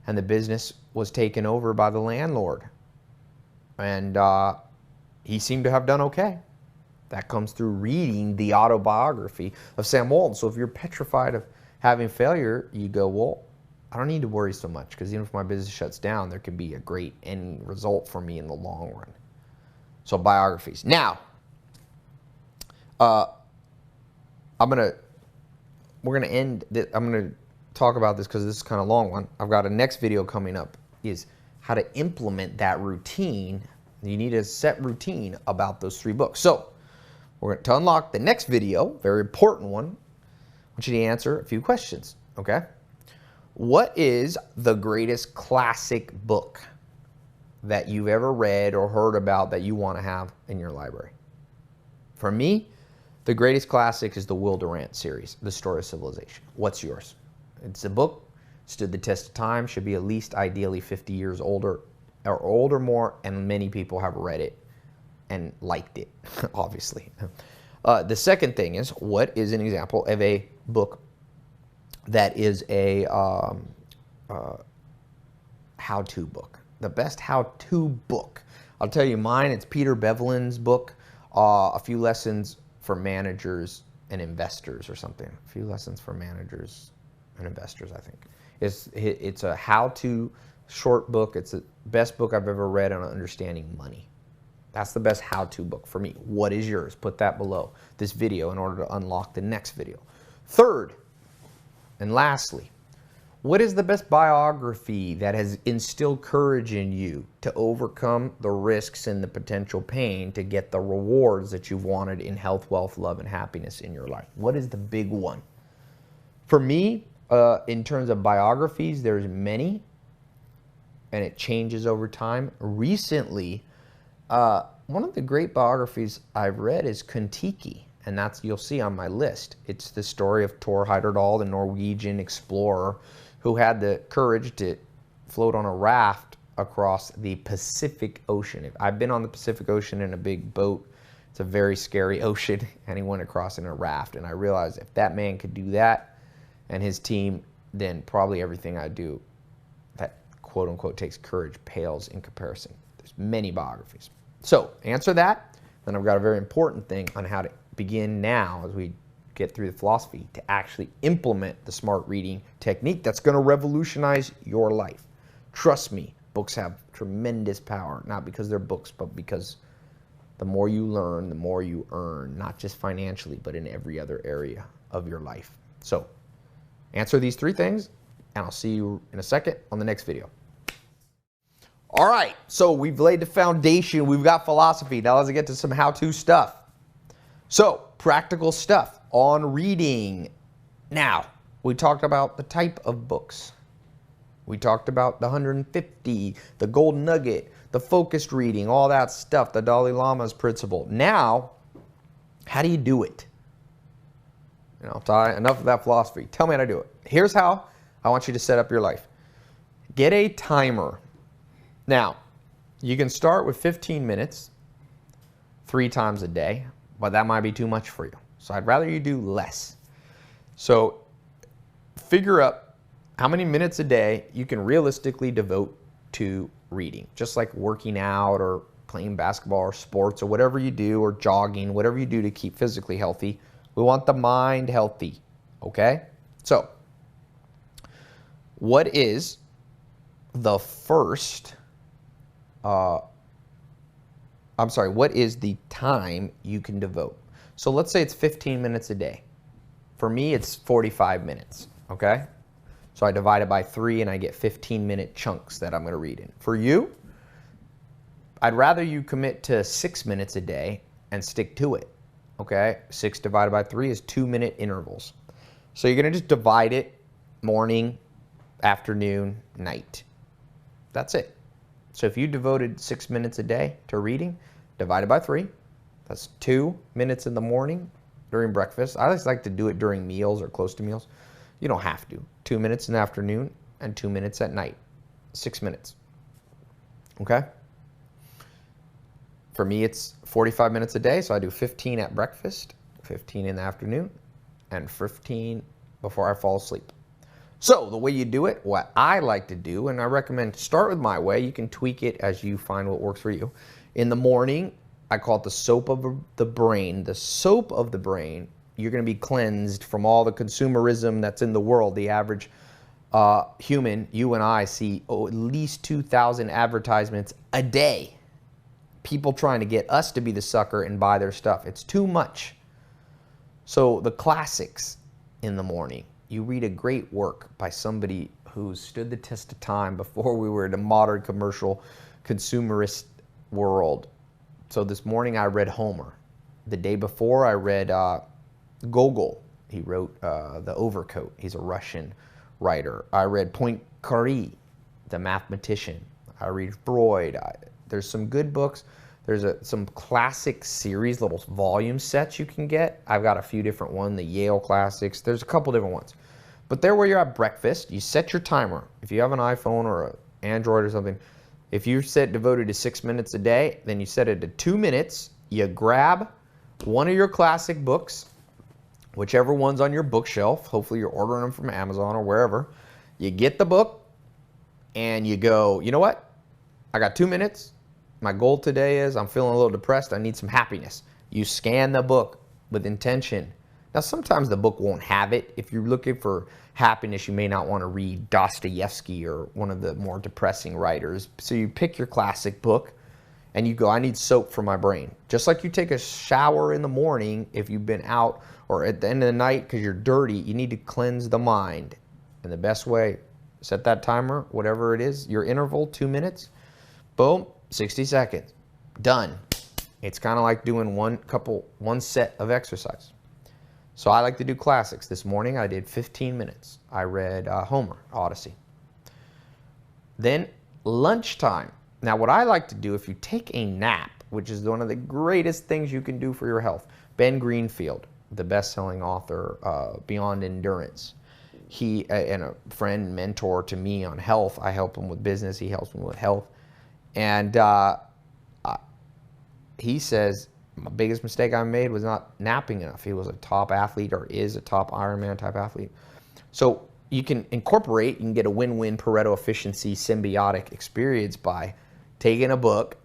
and the business was taken over by the landlord. And he seemed to have done okay. That comes through reading the autobiography of Sam Walton. So if you're petrified of having failure, you go, well, I don't need to worry so much, because even if my business shuts down, there can be a great end result for me in the long run. So biographies. Now, we're gonna end. I'm gonna talk about this because this is kind of a long one. I've got a next video coming up, is how to implement that routine. You need a set routine about those 3 books. So we're going to unlock the next video, very important one. I want you to answer a few questions, okay? What is the greatest classic book that you've ever read or heard about that you want to have in your library? For me, the greatest classic is the Will Durant series, The Story of Civilization. What's yours? It's a book, stood the test of time, should be at least ideally 50 years older or older more, and many people have read it and liked it, obviously. The second thing is, what is an example of a book that is a how-to book? The best how-to book. I'll tell you mine, it's Peter Bevelin's book, A Few Lessons for Managers and Investors or something. A Few Lessons for Managers and Investors, I think. It's a how-to short book. It's the best book I've ever read on understanding money. That's the best how-to book for me. What is yours? Put that below this video in order to unlock the next video. Third, and lastly, what is the best biography that has instilled courage in you to overcome the risks and the potential pain to get the rewards that you've wanted in health, wealth, love, and happiness in your life? What is the big one? For me, in terms of biographies, there's many, and it changes over time. Recently, one of the great biographies I've read is Kon-Tiki, and that's, you'll see on my list. It's the story of Thor Heyerdahl, the Norwegian explorer who had the courage to float on a raft across the Pacific Ocean. I've been on the Pacific Ocean in a big boat. It's a very scary ocean, and he went across in a raft, and I realized if that man could do that and his team, then probably everything I do that quote-unquote takes courage pales in comparison. There's many biographies. So answer that. Then I've got a very important thing on how to begin now as we get through the philosophy to actually implement the smart reading technique that's going to revolutionize your life. Trust me, books have tremendous power, not because they're books, but because the more you learn, the more you earn, not just financially, but in every other area of your life. So answer these 3 things, and I'll see you in a second on the next video. All right, so we've laid the foundation. We've got philosophy. Now let's get to some how-to stuff. So, practical stuff on reading. Now, we talked about the type of books. We talked about the 150, the golden nugget, the focused reading, all that stuff, the Dalai Lama's principle. Now, how do you do it? You know, enough of that philosophy. Tell me how to do it. Here's how I want you to set up your life. Get a timer. Now, you can start with 15 minutes 3 times a day, but that might be too much for you. So I'd rather you do less. So figure out how many minutes a day you can realistically devote to reading, just like working out or playing basketball or sports or whatever you do, or jogging, whatever you do to keep physically healthy. We want the mind healthy, okay? So what is the first, what is the time you can devote? So let's say it's 15 minutes a day. For me, it's 45 minutes, okay? So I divide it by 3 and I get 15-minute chunks that I'm going to read in. For you, I'd rather you commit to 6 minutes a day and stick to it, okay? 6 divided by 3 is 2-minute intervals. So you're going to just divide it morning, afternoon, night. That's it. So if you devoted 6 minutes a day to reading, divided by 3, that's 2 minutes in the morning during breakfast. I always like to do it during meals or close to meals. You don't have to. 2 minutes in the afternoon and 2 minutes at night. 6 minutes. Okay? For me, it's 45 minutes a day, so I do 15 at breakfast, 15 in the afternoon, and 15 before I fall asleep. So the way you do it, what I like to do, and I recommend start with my way. You can tweak it as you find what works for you. In the morning, I call it the soap of the brain. The soap of the brain, you're going to be cleansed from all the consumerism that's in the world. The average human, you and I, see at least 2,000 advertisements a day. People trying to get us to be the sucker and buy their stuff. It's too much. So the classics in the morning. You read a great work by somebody who stood the test of time before we were in a modern commercial consumerist world. So this morning I read Homer. The day before I read Gogol. He wrote The Overcoat. He's a Russian writer. I read Poincaré, the mathematician. I read Freud. There's some good books. There's some classic series, little volume sets you can get. I've got a few different ones, the Yale classics. There's a couple different ones. But there where you're at breakfast, you set your timer. If you have an iPhone or an Android or something, if you set devoted to 6 minutes a day, then you set it to 2 minutes. You grab one of your classic books, whichever one's on your bookshelf. Hopefully you're ordering them from Amazon or wherever. You get the book and you go, you know what? I got 2 minutes. My goal today is I'm feeling a little depressed. I need some happiness. You scan the book with intention. Now, sometimes the book won't have it. If you're looking for happiness, you may not want to read Dostoevsky or one of the more depressing writers. So you pick your classic book and you go, I need soap for my brain. Just like you take a shower in the morning if you've been out, or at the end of the night because you're dirty, you need to cleanse the mind. And the best way, set that timer, whatever it is, your interval, 2 minutes, boom, 60 seconds, done. It's kind of like doing one set of exercise. So I like to do classics. This morning I did 15 minutes. I read Homer, Odyssey. Then lunchtime. Now what I like to do, if you take a nap, which is one of the greatest things you can do for your health, Ben Greenfield, the best-selling author, Beyond Endurance, he and a friend, mentor to me on health. I help him with business. He helps me with health. And he says, my biggest mistake I made was not napping enough. He was a top athlete, or is a top Ironman type athlete. So you can incorporate, you can get a win-win Pareto efficiency symbiotic experience by taking a book.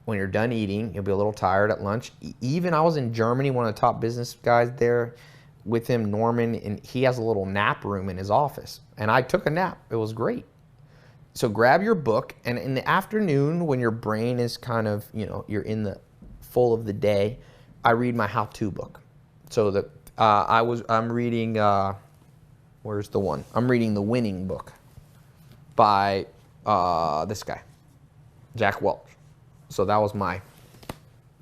When you're done eating, you'll be a little tired at lunch. Even I was in Germany, one of the top business guys there with him, Norman, and he has a little nap room in his office. And I took a nap. It was great. So grab your book, and in the afternoon when your brain is kind of, you're in the full of the day, I read my how-to book. So I'm reading, where's the one? I'm reading The Winning Book by this guy, Jack Welch. So that was my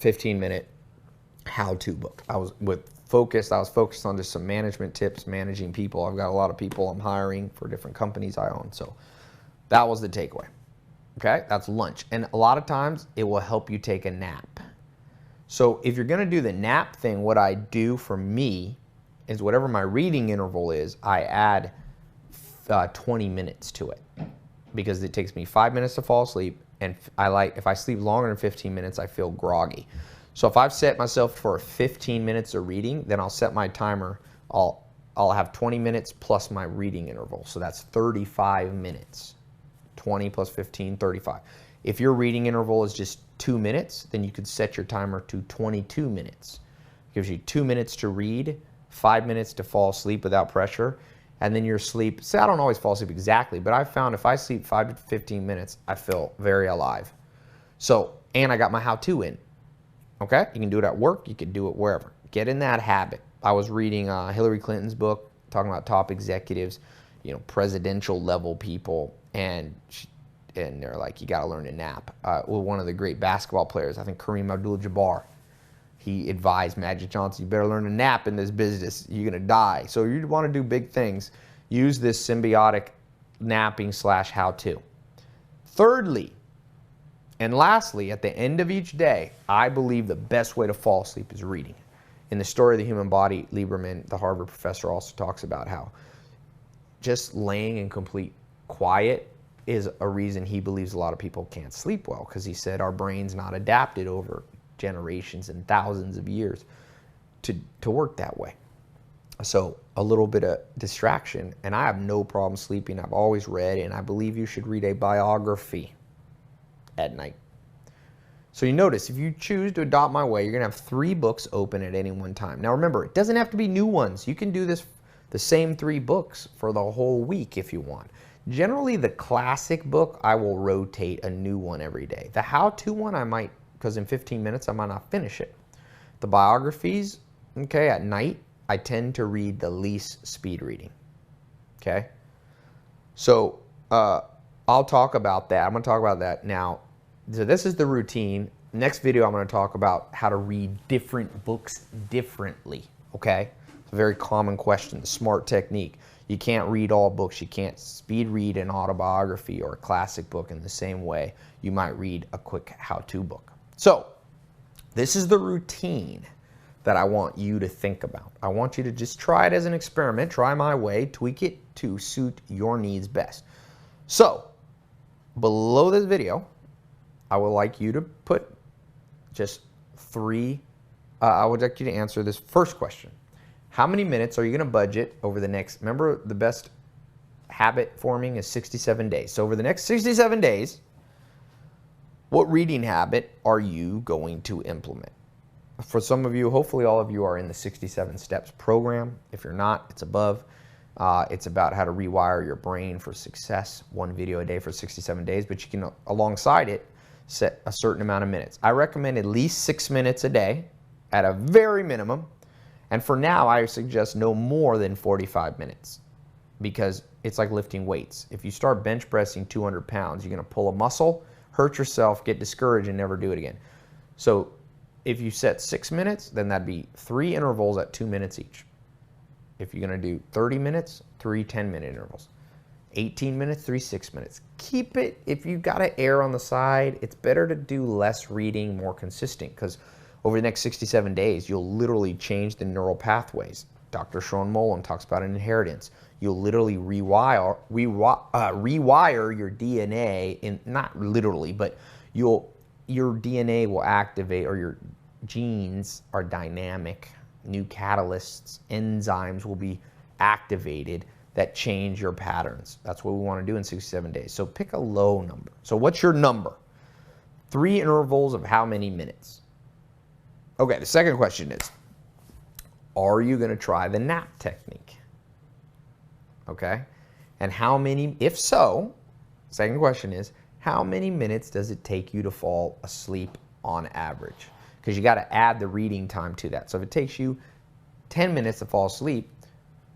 15-minute how-to book. I was focused on just some management tips, managing people. I've got a lot of people I'm hiring for different companies I own. So that was the takeaway. Okay, that's lunch. And a lot of times it will help you take a nap. So if you're going to do the nap thing, what I do for me is whatever my reading interval is, I add 20 minutes to it, because it takes me 5 minutes to fall asleep. And if I sleep longer than 15 minutes, I feel groggy. So if I've set myself for 15 minutes of reading, then I'll set my timer. I'll have 20 minutes plus my reading interval. So that's 35 minutes. 20 plus 15, 35. If your reading interval is just 2 minutes, then you could set your timer to 22 minutes. It gives you 2 minutes to read, 5 minutes to fall asleep without pressure, and then your sleep. See, I don't always fall asleep exactly, but I found if I sleep 5 to 15 minutes, I feel very alive. So, and I got my how-to in. Okay? You can do it at work, you can do it wherever. Get in that habit. I was reading Hillary Clinton's book, talking about top executives, presidential level people, and they're like, you got to learn to nap. Well, one of the great basketball players, I think Kareem Abdul-Jabbar, he advised Magic Johnson, you better learn to nap in this business. You're going to die. So you want to do big things, use this symbiotic napping / how-to. Thirdly, and lastly, at the end of each day, I believe the best way to fall asleep is reading. In the Story of the Human Body, Lieberman, the Harvard professor, also talks about how just laying in complete quiet is a reason he believes a lot of people can't sleep well, because he said our brain's not adapted over generations and thousands of years to work that way. So a little bit of distraction, and I have no problem sleeping. I've always read, and I believe you should read a biography at night. So you notice, if you choose to adopt my way, you're going to have 3 books open at any one time. Now remember, it doesn't have to be new ones. You can do this, the same 3 books for the whole week if you want. Generally, the classic book, I will rotate a new one every day. The how-to one, I might, because in 15 minutes, I might not finish it. The biographies, okay, at night, I tend to read the least speed reading, okay? So I'll talk about that. I'm going to talk about that now. So this is the routine. Next video, I'm going to talk about how to read different books differently, okay? It's a very common question, the SMART technique. You can't read all books. You can't speed read an autobiography or a classic book in the same way you might read a quick how-to book. So this is the routine that I want you to think about. I want you to just try it as an experiment, try my way, tweak it to suit your needs best. So below this video, I would like you to put just 3, I would like you to answer this first question. How many minutes are you going to budget over the next, remember the best habit forming is 67 days. So over the next 67 days, what reading habit are you going to implement? For some of you, hopefully all of you are in the 67 Steps program. If you're not, it's above. It's about how to rewire your brain for success, 1 video a day for 67 days, but you can, alongside it, set a certain amount of minutes. I recommend at least 6 minutes a day at a very minimum. And for now, I suggest no more than 45 minutes because it's like lifting weights. If you start bench pressing 200 pounds, you're going to pull a muscle, hurt yourself, get discouraged, and never do it again. So if you set 6 minutes, then that'd be 3 intervals at 2 minutes each. If you're going to do 30 minutes, 3 10-minute intervals. 18 minutes, 3 6 minutes. Keep it, if you've got to err on the side, it's better to do less reading, more consistent, because over the next 67 days, you'll literally change the neural pathways. Dr. Sean Molan talks about an inheritance. You'll literally rewire your DNA, not literally, but your DNA will activate, or your genes are dynamic. New catalysts, enzymes will be activated that change your patterns. That's what we want to do in 67 days. So pick a low number. So what's your number? 3 intervals of how many minutes? Okay, the second question is, are you going to try the nap technique? Okay, and how many, if so, second question is, how many minutes does it take you to fall asleep on average? Because you got to add the reading time to that. So if it takes you 10 minutes to fall asleep,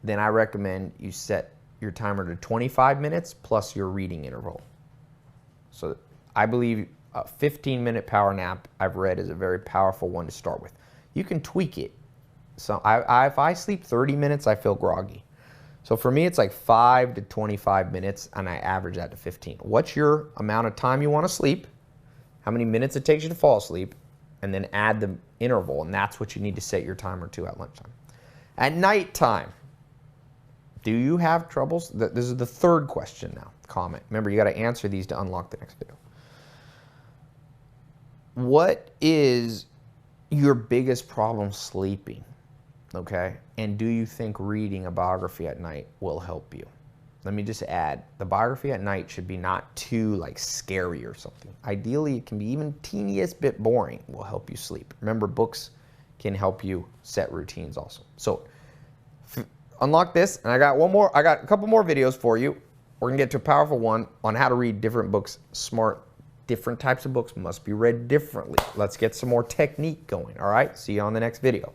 then I recommend you set your timer to 25 minutes plus your reading interval. So I believe a 15-minute power nap, I've read, is a very powerful one to start with. You can tweak it. So if I sleep 30 minutes, I feel groggy. So for me, it's like 5 to 25 minutes, and I average that to 15. What's your amount of time you want to sleep? How many minutes it takes you to fall asleep? And then add the interval, and that's what you need to set your timer to at lunchtime. At nighttime, do you have troubles? This is the third question now. Comment. Remember, you got to answer these to unlock the next video. What is your biggest problem sleeping? Okay, and do you think reading a biography at night will help you? Let me just add, the biography at night should be not too like scary or something. Ideally, it can be even teeniest bit boring, will help you sleep. Remember, books can help you set routines also. So unlock this, and I got a couple more videos for you. We're gonna get to a powerful one on how to read different books, smart. Different types of books must be read differently. Let's get some more technique going, all right? See you on the next video.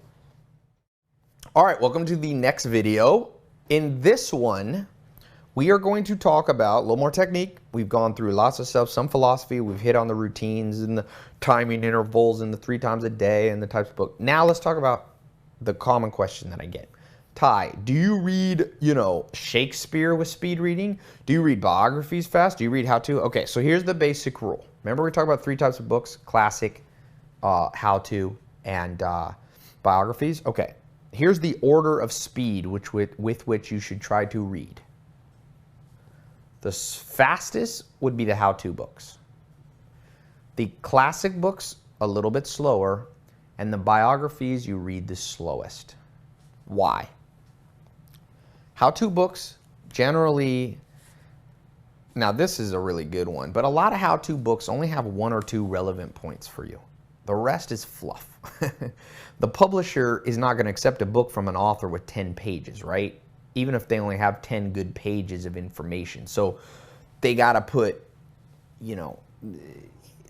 All right, welcome to the next video. In this one, we are going to talk about a little more technique. We've gone through lots of stuff, some philosophy. We've hit on the routines and the timing intervals and the 3 times a day and the types of book. Now let's talk about the common question that I get. Tai, do you read, Shakespeare with speed reading? Do you read biographies fast? Do you read how-to? Okay, so here's the basic rule. Remember we talked about 3 types of books, classic, how-to, and biographies? Okay, here's the order of speed with which you should try to read. The fastest would be the how-to books. The classic books, a little bit slower, and the biographies, you read the slowest. Why? How-to books generally, now this is a really good one, but a lot of how-to books only have 1 or 2 relevant points for you. The rest is fluff. The publisher is not going to accept a book from an author with 10 pages, right? Even if they only have 10 good pages of information. So they got to put, you know,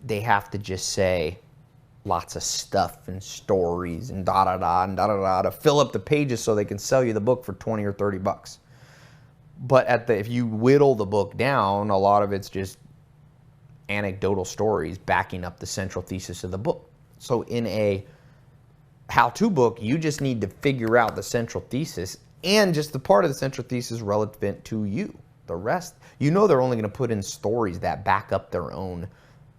they have to just say lots of stuff and stories and da-da-da and da-da-da to fill up the pages so they can sell you the book for 20 or 30 bucks. But if you whittle the book down, a lot of it's just anecdotal stories backing up the central thesis of the book. So in a how-to book, you just need to figure out the central thesis and just the part of the central thesis relevant to you. The rest, you know, they're only going to put in stories that back up their own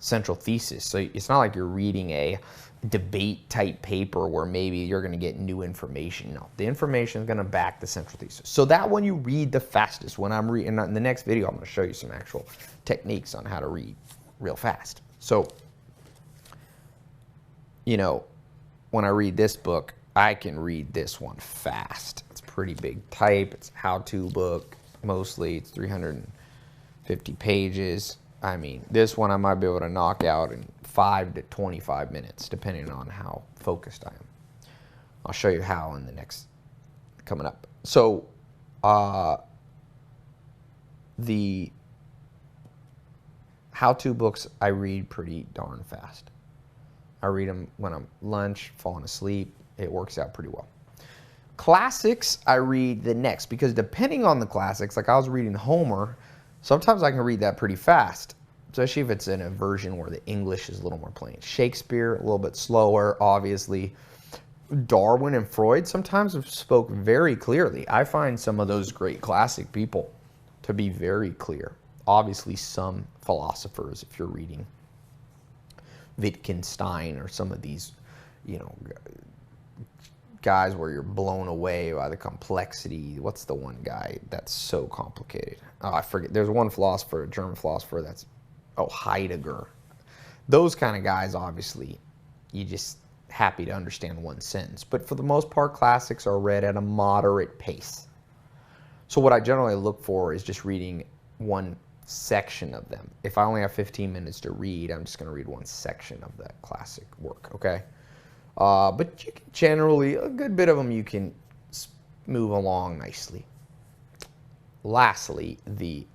central thesis. So it's not like you're reading a debate type paper where maybe you're going to get new information. No, the information is going to back the central thesis. So that one you read the fastest. When I'm reading in the next video, I'm going to show you some actual techniques on how to read real fast. So, you know, when I read this book, I can read this one fast. It's pretty big type. It's a how-to book. Mostly it's 350 pages. I mean, this one I might be able to knock out in 5 to 25 minutes, depending on how focused I am. I'll show you how in the next, coming up. So, the how-to books I read pretty darn fast. I read them when I'm lunch, falling asleep. It works out pretty well. Classics I read the next, because depending on the classics, like I was reading Homer, sometimes I can read that pretty fast, especially if it's in a version where the English is a little more plain. Shakespeare, a little bit slower, obviously. Darwin and Freud sometimes spoke very clearly. I find some of those great classic people to be very clear. Obviously, some philosophers, if you're reading Wittgenstein or some of these, you know, guys where you're blown away by the complexity. What's the one guy that's so complicated? Oh, I forget. There's one philosopher, a German philosopher that's, Heidegger. Those kind of guys, obviously, you just happy to understand one sentence. But for the most part, classics are read at a moderate pace. So what I generally look for is just reading one section of them. If I only have 15 minutes to read, I'm just going to read one section of that classic work, okay? But you can generally, a good bit of them you can move along nicely. Lastly, the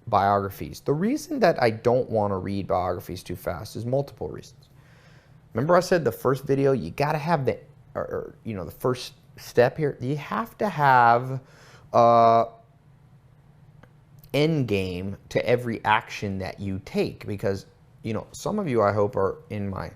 biographies. The reason that I don't want to read biographies too fast is multiple reasons. Remember I said the first video, you got to have the, you know, the first step here. You have to have end game to every action that you take, because, you know, some of you I hope are in my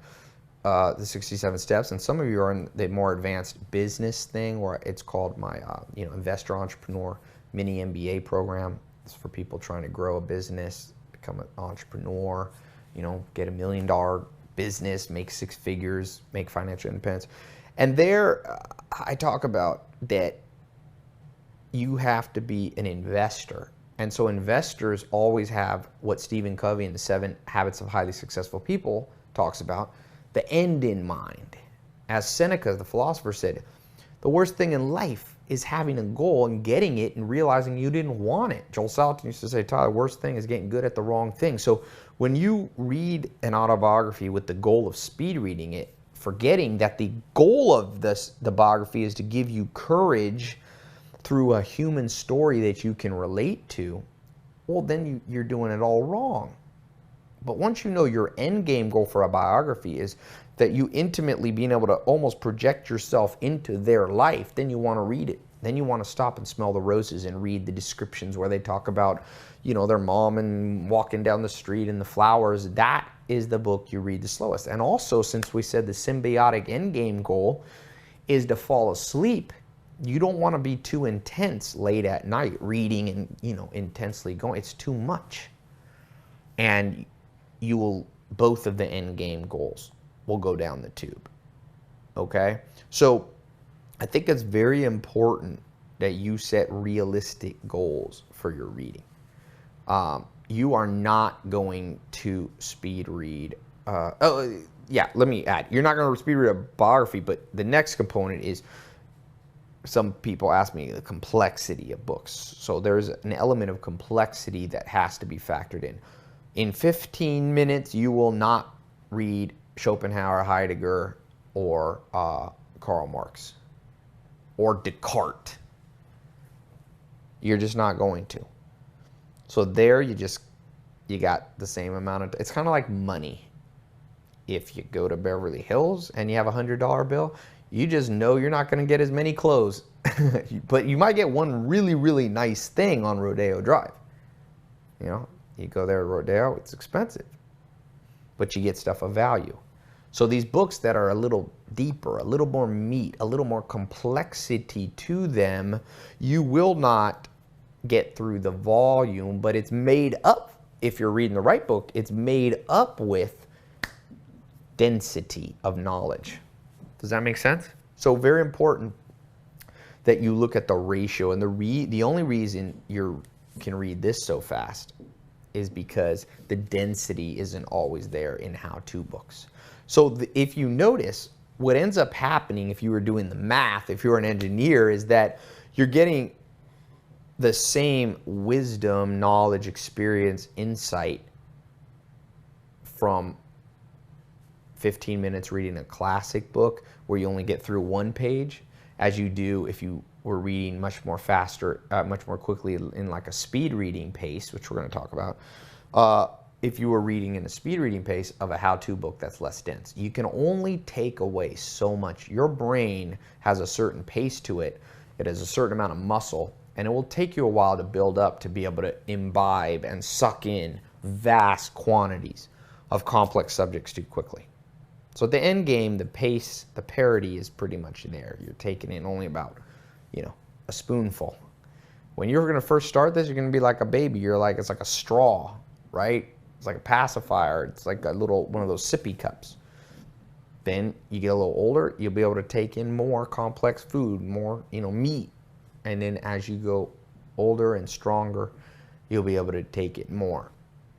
the 67 steps, and some of you are in the more advanced business thing, where it's called my you know, investor entrepreneur mini MBA program. It's for people trying to grow a business, become an entrepreneur, you know, get $1 million business, make 6 figures, make financial independence. And there I talk about that you have to be an investor. And so investors always have what Stephen Covey in the 7 Habits of Highly Successful People talks about, the end in mind. As Seneca, the philosopher, said, the worst thing in life is having a goal and getting it and realizing you didn't want it. Joel Salatin used to say, Tyler, the worst thing is getting good at the wrong thing. So when you read an autobiography with the goal of speed reading it, forgetting that the goal of the biography is to give you courage through a human story that you can relate to, well, then you're doing it all wrong. But once you know your end game goal for a biography is that you intimately being able to almost project yourself into their life, then you want to read it. Then you want to stop and smell the roses and read the descriptions where they talk about, you know, their mom and walking down the street and the flowers. That is the book you read the slowest. And also, since we said the symbiotic end game goal is to fall asleep, you don't want to be too intense late at night reading and, you know, intensely going. It's too much. And you will, both of the end game goals will go down the tube. Okay? So I think it's very important that you set realistic goals for your reading. You are not going to speed read. Yeah, let me add. You're not going to speed read a biography, but the next component is some people ask me the complexity of books. So there's an element of complexity that has to be factored in. In 15 minutes, you will not read Schopenhauer, Heidegger, or Karl Marx, or Descartes. You're just not going to. So there you got the same amount of, it's kind of like money. If you go to Beverly Hills and you have a $100 bill, you just know you're not going to get as many clothes, but you might get one really, really nice thing on Rodeo Drive. You know, you go there to Rodeo, it's expensive, but you get stuff of value. So these books that are a little deeper, a little more meat, a little more complexity to them, you will not get through the volume, but it's made up, if you're reading the right book, it's made up with density of knowledge. Does that make sense? So very important that you look at the ratio, and the only reason you can read this so fast is because the density isn't always there in how-to books. So if you notice, what ends up happening if you were doing the math, if you're an engineer, is that you're getting the same wisdom, knowledge, experience, insight from 15 minutes reading a classic book where you only get through one page as you do if you were reading much more faster, much more quickly in like a speed reading pace, which we're going to talk about. If you were reading in a speed reading pace of a how-to book that's less dense. You can only take away so much. Your brain has a certain pace to it. It has a certain amount of muscle, and it will take you a while to build up to be able to imbibe and suck in vast quantities of complex subjects too quickly. So at the end game, the pace, the parity is pretty much there. You're taking in only about, a spoonful. When you're going to first start this, you're going to be like a baby. It's like a straw, right? It's like a pacifier. It's like a one of those sippy cups. Then you get a little older, you'll be able to take in more complex food, more, meat. And then as you go older and stronger, you'll be able to take it more.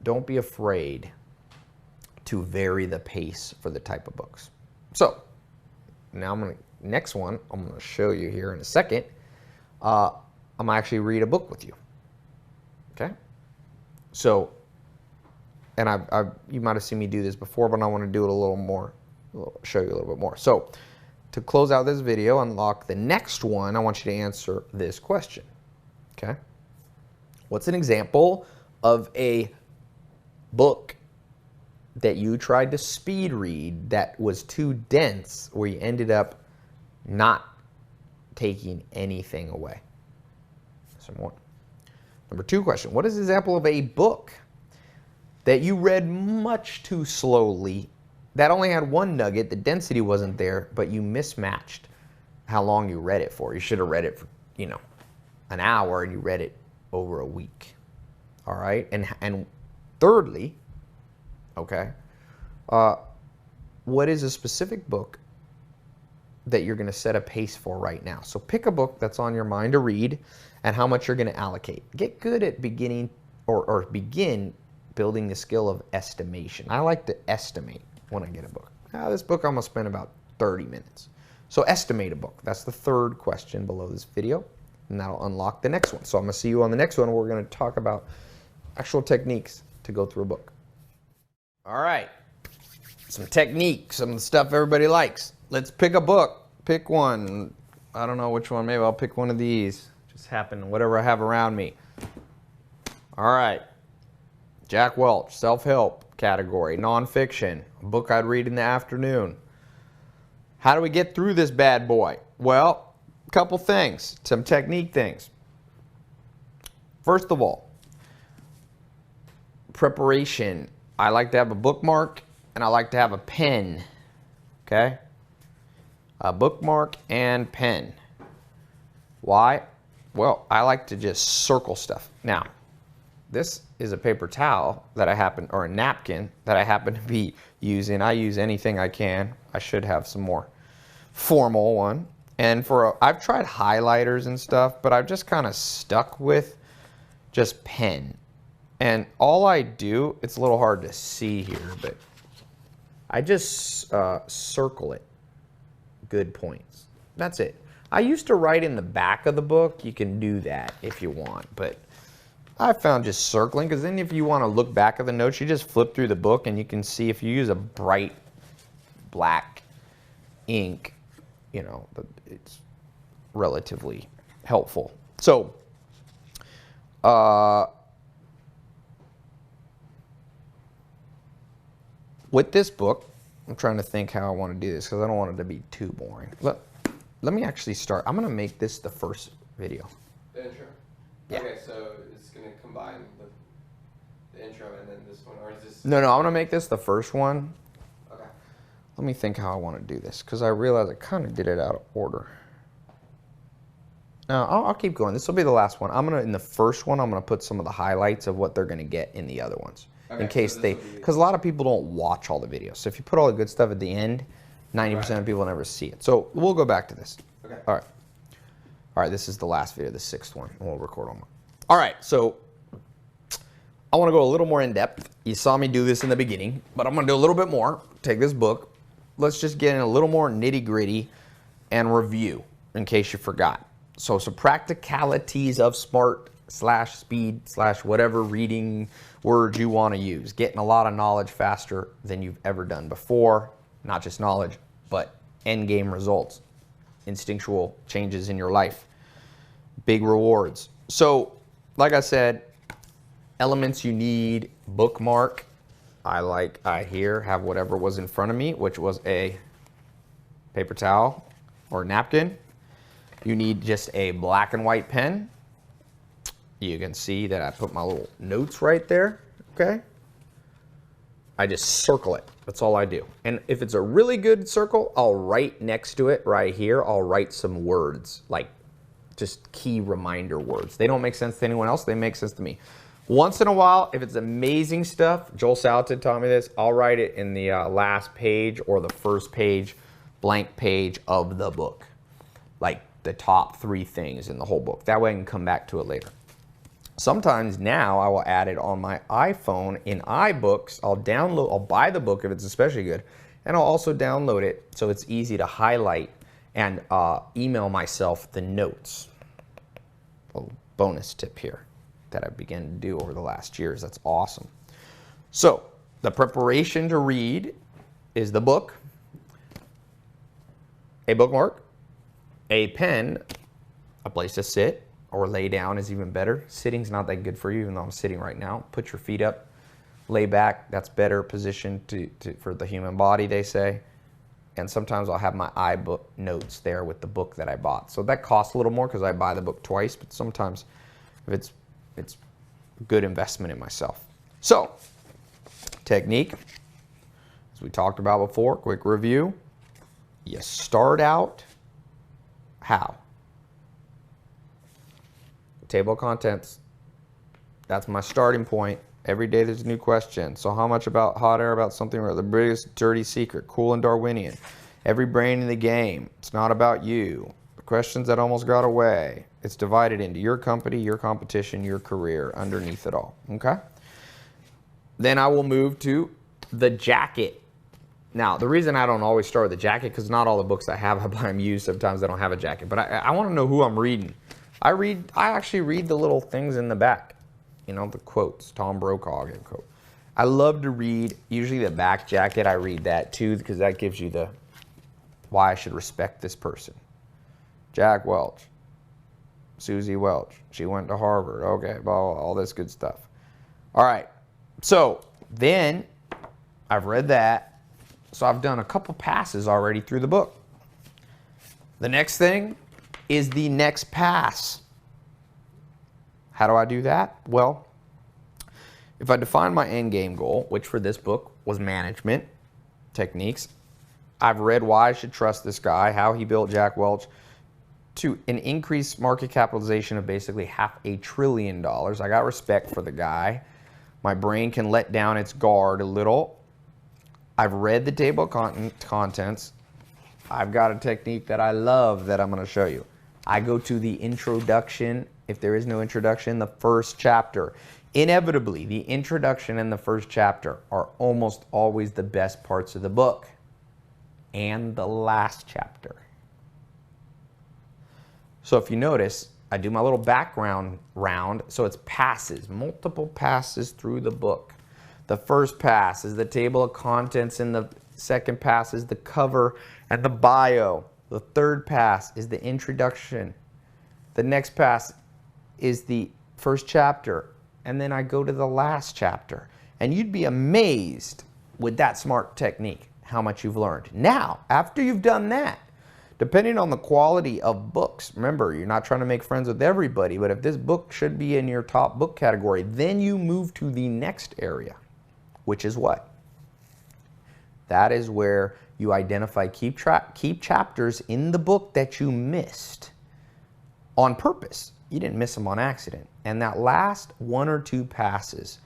Don't be afraid to vary the pace for the type of books. So now next one I'm going to show you here in a second. I'm going to actually read a book with you. Okay? So, and you might have seen me do this before, but I want to do it a little more, show you a little bit more. So to close out this video, unlock the next one, I want you to answer this question. Okay? What's an example of a book that you tried to speed read that was too dense where you ended up not taking anything away? That's number one. Number two question, what is an example of a book that you read much too slowly that only had one nugget, the density wasn't there, but you mismatched how long you read it for? You should have read it for, an hour, and you read it over a week. All right? And thirdly, okay, what is a specific book that you're going to set a pace for right now? So pick a book that's on your mind to read and how much you're going to allocate. Get good at beginning or begin building the skill of estimation. I like to estimate when I get a book. This book I'm going to spend about 30 minutes. So estimate a book. That's the third question below this video, and that'll unlock the next one. So I'm going to see you on the next one. We're going to talk about actual techniques to go through a book. All right, some techniques, some of the stuff everybody likes. Let's pick a book. Pick one. I don't know which one. Maybe I'll pick one of these. Just happen, whatever I have around me. All right. Jack Welch, self-help category, nonfiction, a book I'd read in the afternoon. How do we get through this bad boy? Well, a couple things, some technique things. First of all, preparation. I like to have a bookmark and I like to have a pen, okay? A bookmark and pen. Why? Well, I like to just circle stuff. Now, this is a paper towel that or a napkin that I happen to be using. I use anything I can. I should have some more formal one. And I've tried highlighters and stuff, but I've just kind of stuck with just pen. And all I do, it's a little hard to see here, but I just circle it. Good points. That's it. I used to write in the back of the book. You can do that if you want, but I found just circling, because then if you want to look back at the notes, you just flip through the book and you can see if you use a bright black ink, you know, it's relatively helpful. So, with this book, I'm trying to think how I want to do this because I don't want it to be too boring. Let me actually start. I'm going to make this the first video. The intro? Yeah. Okay, so it's going to combine the intro and then this one, or is this... No, I'm going to make this the first one. Okay. Let me think how I want to do this because I realized I kind of did it out of order. No, I'll keep going. This will be the last one. In the first one, I'm going to put some of the highlights of what they're going to get in the other ones. Okay, in case because a lot of people don't watch all the videos. So if you put all the good stuff at the end, 90% of people never see it. So we'll go back to this. Okay. All right, this is the last video, the 6th one, and we'll record on. All right, so I want to go a little more in depth. You saw me do this in the beginning, but I'm going to do a little bit more. Take this book. Let's just get in a little more nitty gritty and review in case you forgot. So some practicalities of smart / speed / whatever reading words you want to use. Getting a lot of knowledge faster than you've ever done before. Not just knowledge, but end game results. Instinctual changes in your life. Big rewards. So, like I said, elements you need, bookmark. I here have whatever was in front of me, which was a paper towel or napkin. You need just a black and white pen. You can see that I put my little notes right there, okay? I just circle it. That's all I do. And if it's a really good circle, I'll write next to it right here. I'll write some words, like just key reminder words. They don't make sense to anyone else. They make sense to me. Once in a while, if it's amazing stuff, Joel Salatin taught me this, I'll write it in the last page or the first page, blank page of the book. Like the top 3 things in the whole book. That way I can come back to it later. Sometimes now I will add it on my iPhone in iBooks. I'll buy the book if it's especially good, and I'll also download it so it's easy to highlight and email myself the notes. A bonus tip here that I began to do over the last years. That's awesome. So the preparation to read is the book, a bookmark, a pen, a place to sit, or lay down is even better. Sitting's not that good for you, even though I'm sitting right now. Put your feet up, lay back. That's better position for the human body, they say. And sometimes I'll have my iBook notes there with the book that I bought. So that costs a little more because I buy the book twice, but sometimes if it's a good investment in myself. So, technique, as we talked about before, quick review. You start out how? Table of contents. That's my starting point. Every day there's a new question. So how much about hot air about something or the biggest dirty secret? Cool and Darwinian. Every brain in the game. It's not about you. The questions that almost got away. It's divided into your company, your competition, your career, underneath it all. Okay? Then I will move to the jacket. Now, the reason I don't always start with the jacket, because not all the books I have, I buy them used. Sometimes I don't have a jacket. But I want to know who I'm reading. I actually read the little things in the back. You know, the quotes. Tom Brokaw gave a quote. I love to read, usually the back jacket, I read that too, because that gives you the why I should respect this person. Jack Welch. Susie Welch. She went to Harvard. Okay, blah, blah, all this good stuff. All right. So then I've read that. So I've done a couple passes already through the book. The next thing is the next pass. How do I do that? Well, if I define my end game goal, which for this book was management techniques, I've read why I should trust this guy, how he built Jack Welch to an increased market capitalization of basically $500 billion. I got respect for the guy. My brain can let down its guard a little. I've read the table of contents. I've got a technique that I love that I'm going to show you. I go to the introduction. If there is no introduction, the first chapter. Inevitably, the introduction and the first chapter are almost always the best parts of the book. And the last chapter. So if you notice, I do my little background round, so it's passes, multiple passes through the book. The first pass is the table of contents, and the second pass is the cover and the bio. The third pass is the introduction. The next pass is the first chapter, and then I go to the last chapter. And you'd be amazed with that smart technique how much you've learned. Now, after you've done that, depending on the quality of books, remember, you're not trying to make friends with everybody, but if this book should be in your top book category, then you move to the next area, which is what? That is where you identify key chapters in the book that you missed on purpose. You didn't miss them on accident. And that last one or two passes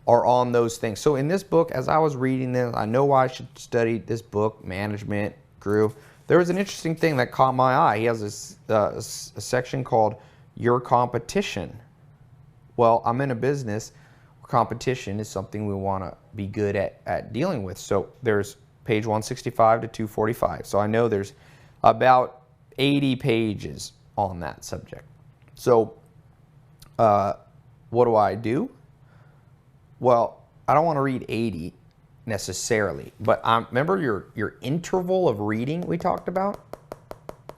are on those things. So in this book, as I was reading this, I know why I should study this book, Management, Grew. There was an interesting thing that caught my eye. He has this a section called Your Competition. Well, I'm in a business where competition is something we want to be good at dealing with. So there's page 165 to 245. So I know there's about 80 pages on that subject. So what do? Well, I don't want to read 80 necessarily, but remember your interval of reading we talked about?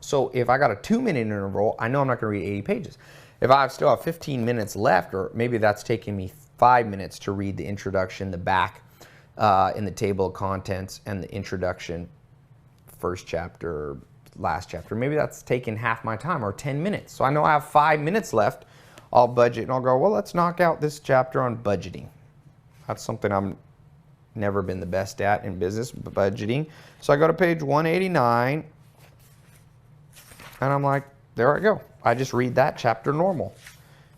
So if I got a 2-minute interval, I know I'm not going to read 80 pages. If I still have 15 minutes left, or maybe that's taking me 5 minutes to read the introduction, the back in the table of contents, and the introduction, first chapter, last chapter, maybe that's taking half my time, or 10 minutes. So I know I have 5 minutes left. I'll budget and I'll go, well, let's knock out this chapter on budgeting. That's something I'm never been the best at in business, budgeting. So I go to page 189 and I'm like, there I go. I just read that chapter normal.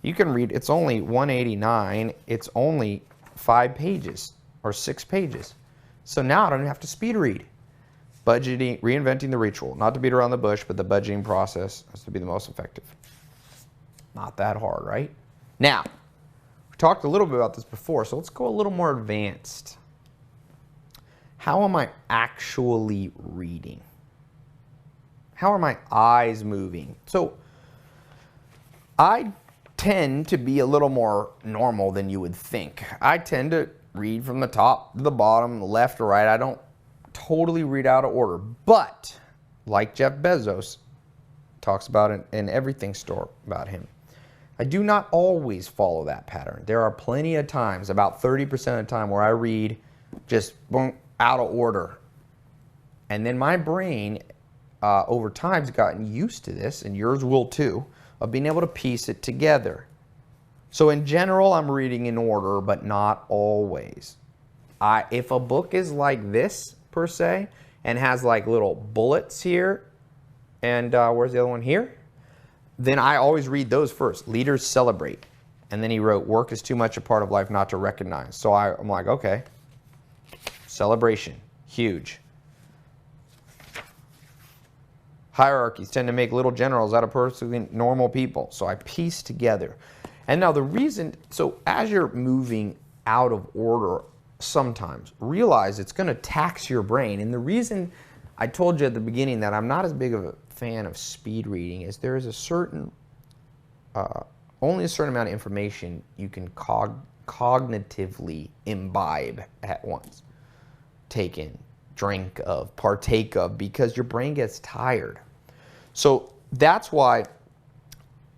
You can read, it's only 189. It's only 5 pages or 6 pages. So now I don't have to speed read. Budgeting, reinventing the ritual. Not to beat around the bush, but the budgeting process has to be the most effective. Not that hard, right? Now, we talked a little bit about this before, so let's go a little more advanced. How am I actually reading? How are my eyes moving? So I tend to be a little more normal than you would think. I tend to read from the top to the bottom, the left to right. I don't totally read out of order. But like Jeff Bezos talks about in Everything Store about him, I do not always follow that pattern. There are plenty of times, about 30% of the time, where I read just boom, out of order. And then my brain, over time, has gotten used to this, and yours will too, of being able to piece it together. So in general, I'm reading in order, but not always. If a book is like this, per se, and has like little bullets here, and where's the other one here? Then I always read those first. Leaders celebrate. And then he wrote, work is too much a part of life not to recognize. So I'm like, okay. Celebration. Huge. Hierarchies tend to make little generals out of perfectly normal people. So I piece together. And now the reason, so as you're moving out of order, sometimes realize it's going to tax your brain. And the reason I told you at the beginning that I'm not as big of a fan of speed reading is there is a certain, only a certain amount of information you can cognitively imbibe at once. Take in, drink of, partake of, because your brain gets tired. So that's why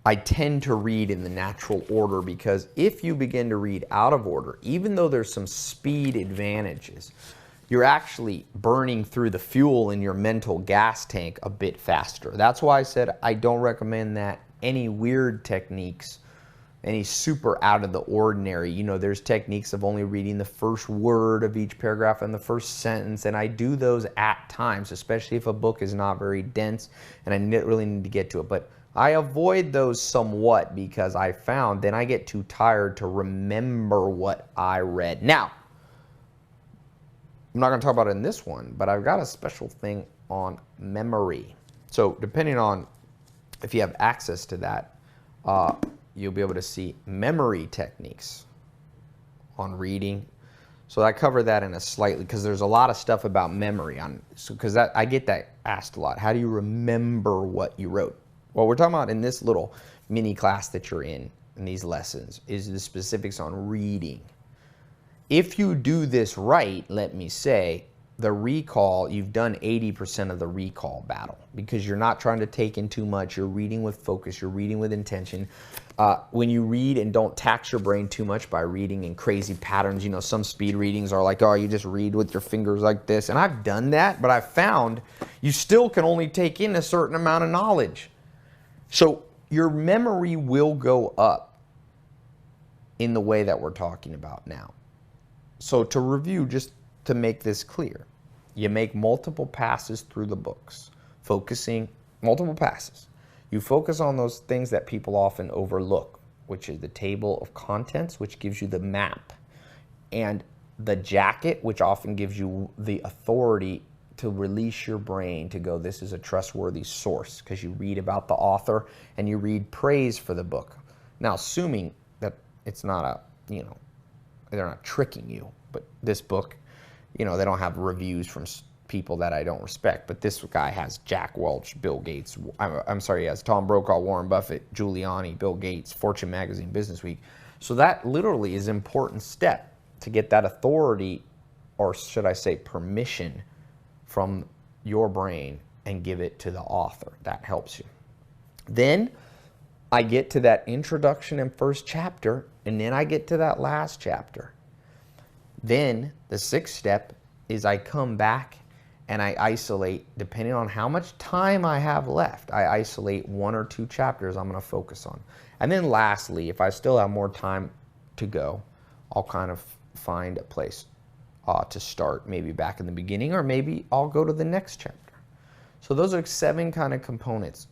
I tend to read in the natural order, because if you begin to read out of order, even though there's some speed advantages, you're actually burning through the fuel in your mental gas tank a bit faster. That's why I said I don't recommend that any weird techniques, any super out of the ordinary. You know, there's techniques of only reading the first word of each paragraph and the first sentence, and I do those at times, especially if a book is not very dense and I really need to get to it. But I avoid those somewhat because I found then I get too tired to remember what I read. Now, I'm not going to talk about it in this one, but I've got a special thing on memory. So depending on if you have access to that, you'll be able to see memory techniques on reading. So I cover that in a slightly, because there's a lot of stuff about memory on, because I get that asked a lot. How do you remember what you wrote? What we're talking about in this little mini class that you're in these lessons is the specifics on reading. If you do this right, let me say, the recall, you've done 80% of the recall battle because you're not trying to take in too much. You're reading with focus. You're reading with intention. When you read and don't tax your brain too much by reading in crazy patterns, you know, some speed readings are like, oh, you just read with your fingers like this. And I've done that, but I've found you still can only take in a certain amount of knowledge. So your memory will go up in the way that we're talking about now. So to review, just to make this clear, you make multiple passes through the books, focusing multiple passes. You focus on those things that people often overlook, which is the table of contents, which gives you the map, and the jacket, which often gives you the authority to release your brain to go, this is a trustworthy source, because you read about the author and you read praise for the book. Now, assuming that it's not a, you know, they're not tricking you, but this book, you know, they don't have reviews from people that I don't respect, but this guy has Jack Welch, Bill Gates, I'm sorry, he has Tom Brokaw, Warren Buffett, Giuliani, Bill Gates, Fortune Magazine, Business Week. So that literally is an important step to get that authority, or should I say permission, from your brain and give it to the author. That helps you. Then I get to that introduction and first chapter, and then I get to that last chapter. Then the sixth step is I come back and I isolate, depending on how much time I have left, I isolate 1 or 2 chapters I'm going to focus on. And then lastly, if I still have more time to go, I'll kind of find a place to start, maybe back in the beginning, or maybe I'll go to the next chapter. So those are 7 kind of components.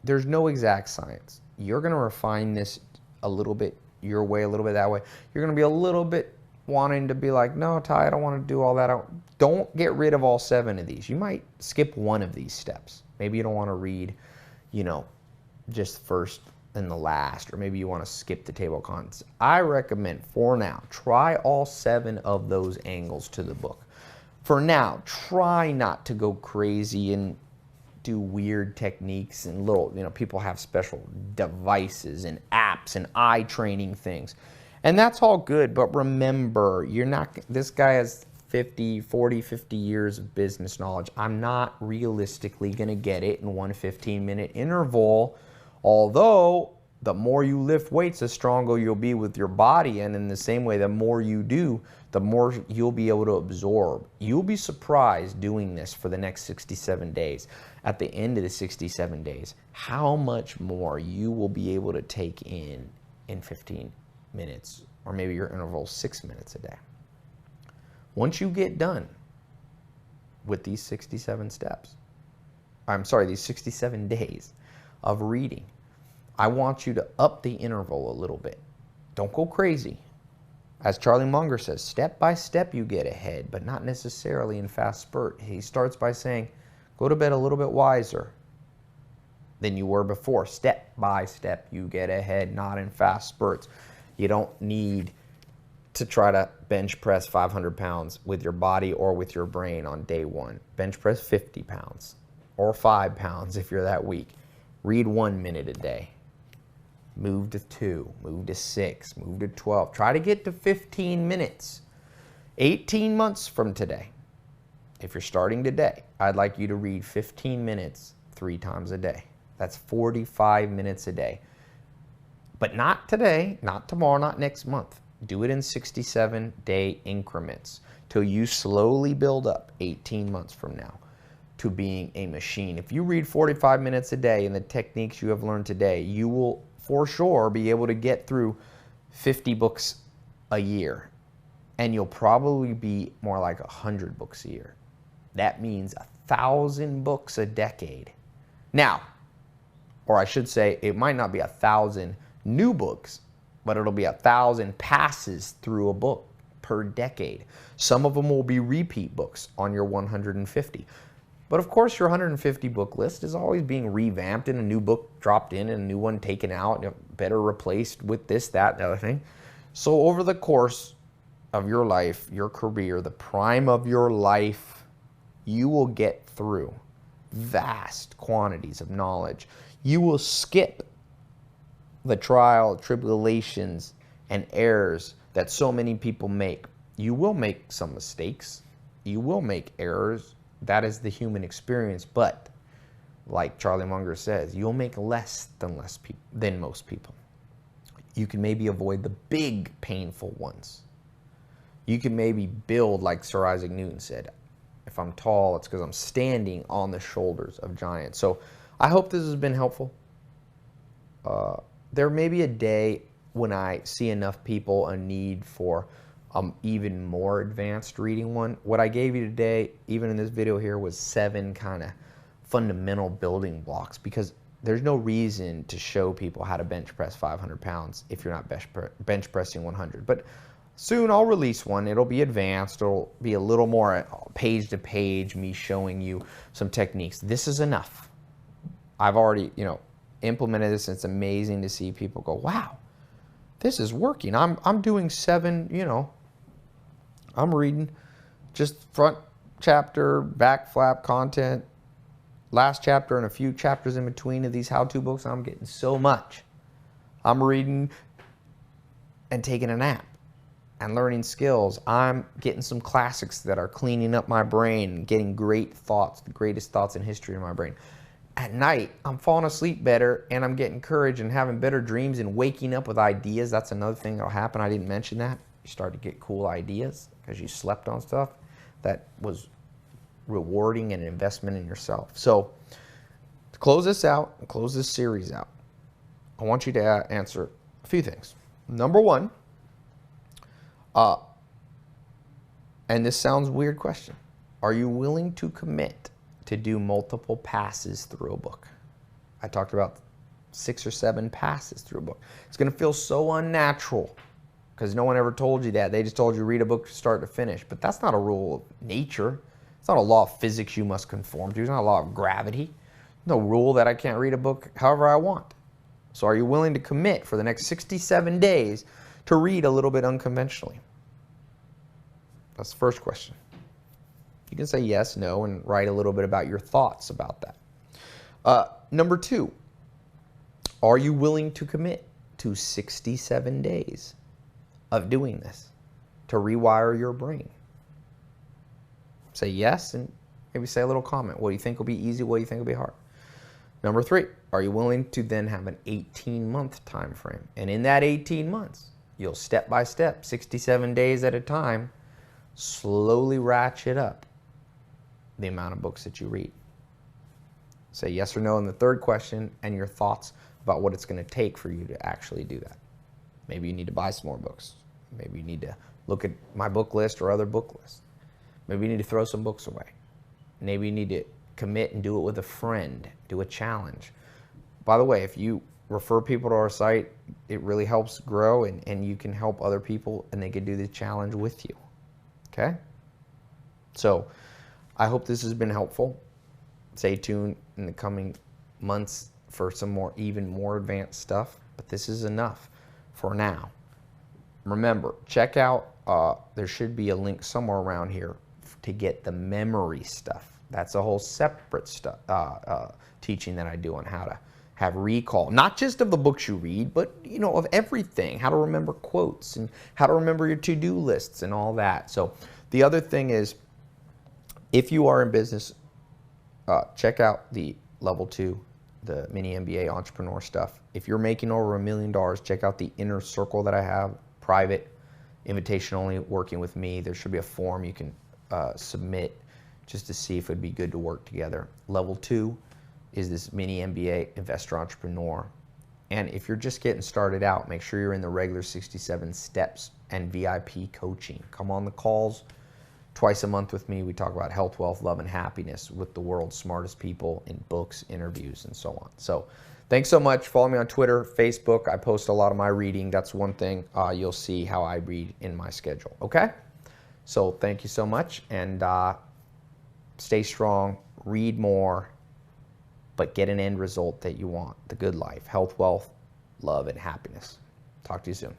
There's no exact science. You're going to refine this a little bit your way, a little bit that way. You're going to be a little bit wanting to be like, no, Tai, I don't want to do all that. Don't get rid of all 7 of these. You might skip one of these steps. Maybe you don't want to read, you know, just first and the last, or maybe you want to skip the table of contents. I recommend, for now, try all 7 of those angles to the book. For now, try not to go crazy and do weird techniques and little, you know, people have special devices and apps and eye training things. And that's all good, but remember, you're not, this guy has 50 years of business knowledge. I'm not realistically going to get it in one 15-minute interval, although the more you lift weights, the stronger you'll be with your body. And in the same way, the more you do, the more you'll be able to absorb. You'll be surprised doing this for the next 67 days. At the end of the 67 days, how much more you will be able to take in 15 minutes, or maybe your interval 6 minutes a day. Once you get done with these 67 steps, these 67 days of reading, I want you to up the interval a little bit. Don't go crazy. As Charlie Munger says, step by step you get ahead, but not necessarily in fast spurt. He starts by saying, go to bed a little bit wiser than you were before. Step by step you get ahead, not in fast spurts. You don't need to try to bench press 500 pounds with your body or with your brain on day 1. Bench press 50 pounds or 5 pounds if you're that weak. Read 1 minute a day. Move to 2, move to 6, move to 12. Try to get to 15 minutes. 18 months from today, if you're starting today, I'd like you to read 15 minutes 3 times a day. That's 45 minutes a day. But not today, not tomorrow, not next month. Do it in 67-day increments till you slowly build up 18 months from now to being a machine. If you read 45 minutes a day in the techniques you have learned today, you will for sure be able to get through 50 books a year. And you'll probably be more like 100 books a year. That means 1,000 books a decade. Now, or I should say, it might not be 1,000 new books, but it'll be 1,000 passes through a book per decade. Some of them will be repeat books on your 150. But of course, your 150 book list is always being revamped and a new book dropped in and a new one taken out, better replaced with this, that, and the other thing. So over the course of your life, your career, the prime of your life, you will get through vast quantities of knowledge. You will skip the trial, tribulations, and errors that so many people make. You will make some mistakes. You will make errors. That is the human experience. But like Charlie Munger says, you'll make less than most people. You can maybe avoid the big painful ones. You can maybe build, like Sir Isaac Newton said, if I'm tall, it's because I'm standing on the shoulders of giants. So I hope this has been helpful. There may be a day when I see enough people a need for even more advanced reading one. What I gave you today, even in this video here, was 7 kind of fundamental building blocks, because there's no reason to show people how to bench press 500 pounds if you're not bench pressing 100. But soon I'll release one. It'll be advanced. It'll be a little more page to page, me showing you some techniques. This is enough. I've already, implemented this, and it's amazing to see people go, wow, this is working. I'm doing 7, I'm reading just front chapter, back flap content, last chapter, and a few chapters in between of these how-to books. I'm getting so much. I'm reading and taking a nap and learning skills. I'm getting some classics that are cleaning up my brain, getting great thoughts, the greatest thoughts in history in my brain. At night, I'm falling asleep better, and I'm getting courage and having better dreams and waking up with ideas. That's another thing that'll happen. I didn't mention that. You start to get cool ideas because you slept on stuff that was rewarding and an investment in yourself. So to close this out and close this series out, I want you to answer a few things. Number one, and this sounds a weird question, are you willing to commit to do multiple passes through a book? I talked about 6 or 7 passes through a book. It's going to feel so unnatural because no one ever told you that. They just told you read a book from start to finish. But that's not a rule of nature. It's not a law of physics you must conform to. It's not a law of gravity. No rule that I can't read a book however I want. So are you willing to commit for the next 67 days to read a little bit unconventionally? That's the first question. You can say yes, no, and write a little bit about your thoughts about that. Number 2, are you willing to commit to 67 days of doing this to rewire your brain? Say yes, and maybe say a little comment. What do you think will be easy? What do you think will be hard? Number 3, are you willing to then have an 18-month time frame? And in that 18 months, you'll step by step, 67 days at a time, slowly ratchet up the amount of books that you read. Say yes or no in the third question, and your thoughts about what it's going to take for you to actually do that. Maybe you need to buy some more books. Maybe you need to look at my book list or other book lists. Maybe you need to throw some books away. Maybe you need to commit and do it with a friend, do a challenge. By the way, if you refer people to our site, it really helps grow, and you can help other people, and they can do the challenge with you. Okay? So I hope this has been helpful. Stay tuned in the coming months for some more, even more advanced stuff, but this is enough for now. Remember, check out, there should be a link somewhere around here to get the memory stuff. That's a whole separate teaching that I do on how to have recall, not just of the books you read, but of everything, how to remember quotes and how to remember your to-do lists and all that. So the other thing is, if you are in business, check out the level 2, the mini MBA entrepreneur stuff. If you're making over $1 million, check out the inner circle that I have, private, invitation only, working with me. There should be a form you can submit just to see if it'd be good to work together. Level 2 is this mini MBA investor entrepreneur. And if you're just getting started out, make sure you're in the regular 67 steps and VIP coaching. Come on the calls twice a month with me. We talk about health, wealth, love, and happiness with the world's smartest people in books, interviews, and so on. So thanks so much. Follow me on Twitter, Facebook. I post a lot of my reading. That's one thing you'll see how I read in my schedule. Okay? So thank you so much, and stay strong, read more, but get an end result that you want, the good life, health, wealth, love, and happiness. Talk to you soon.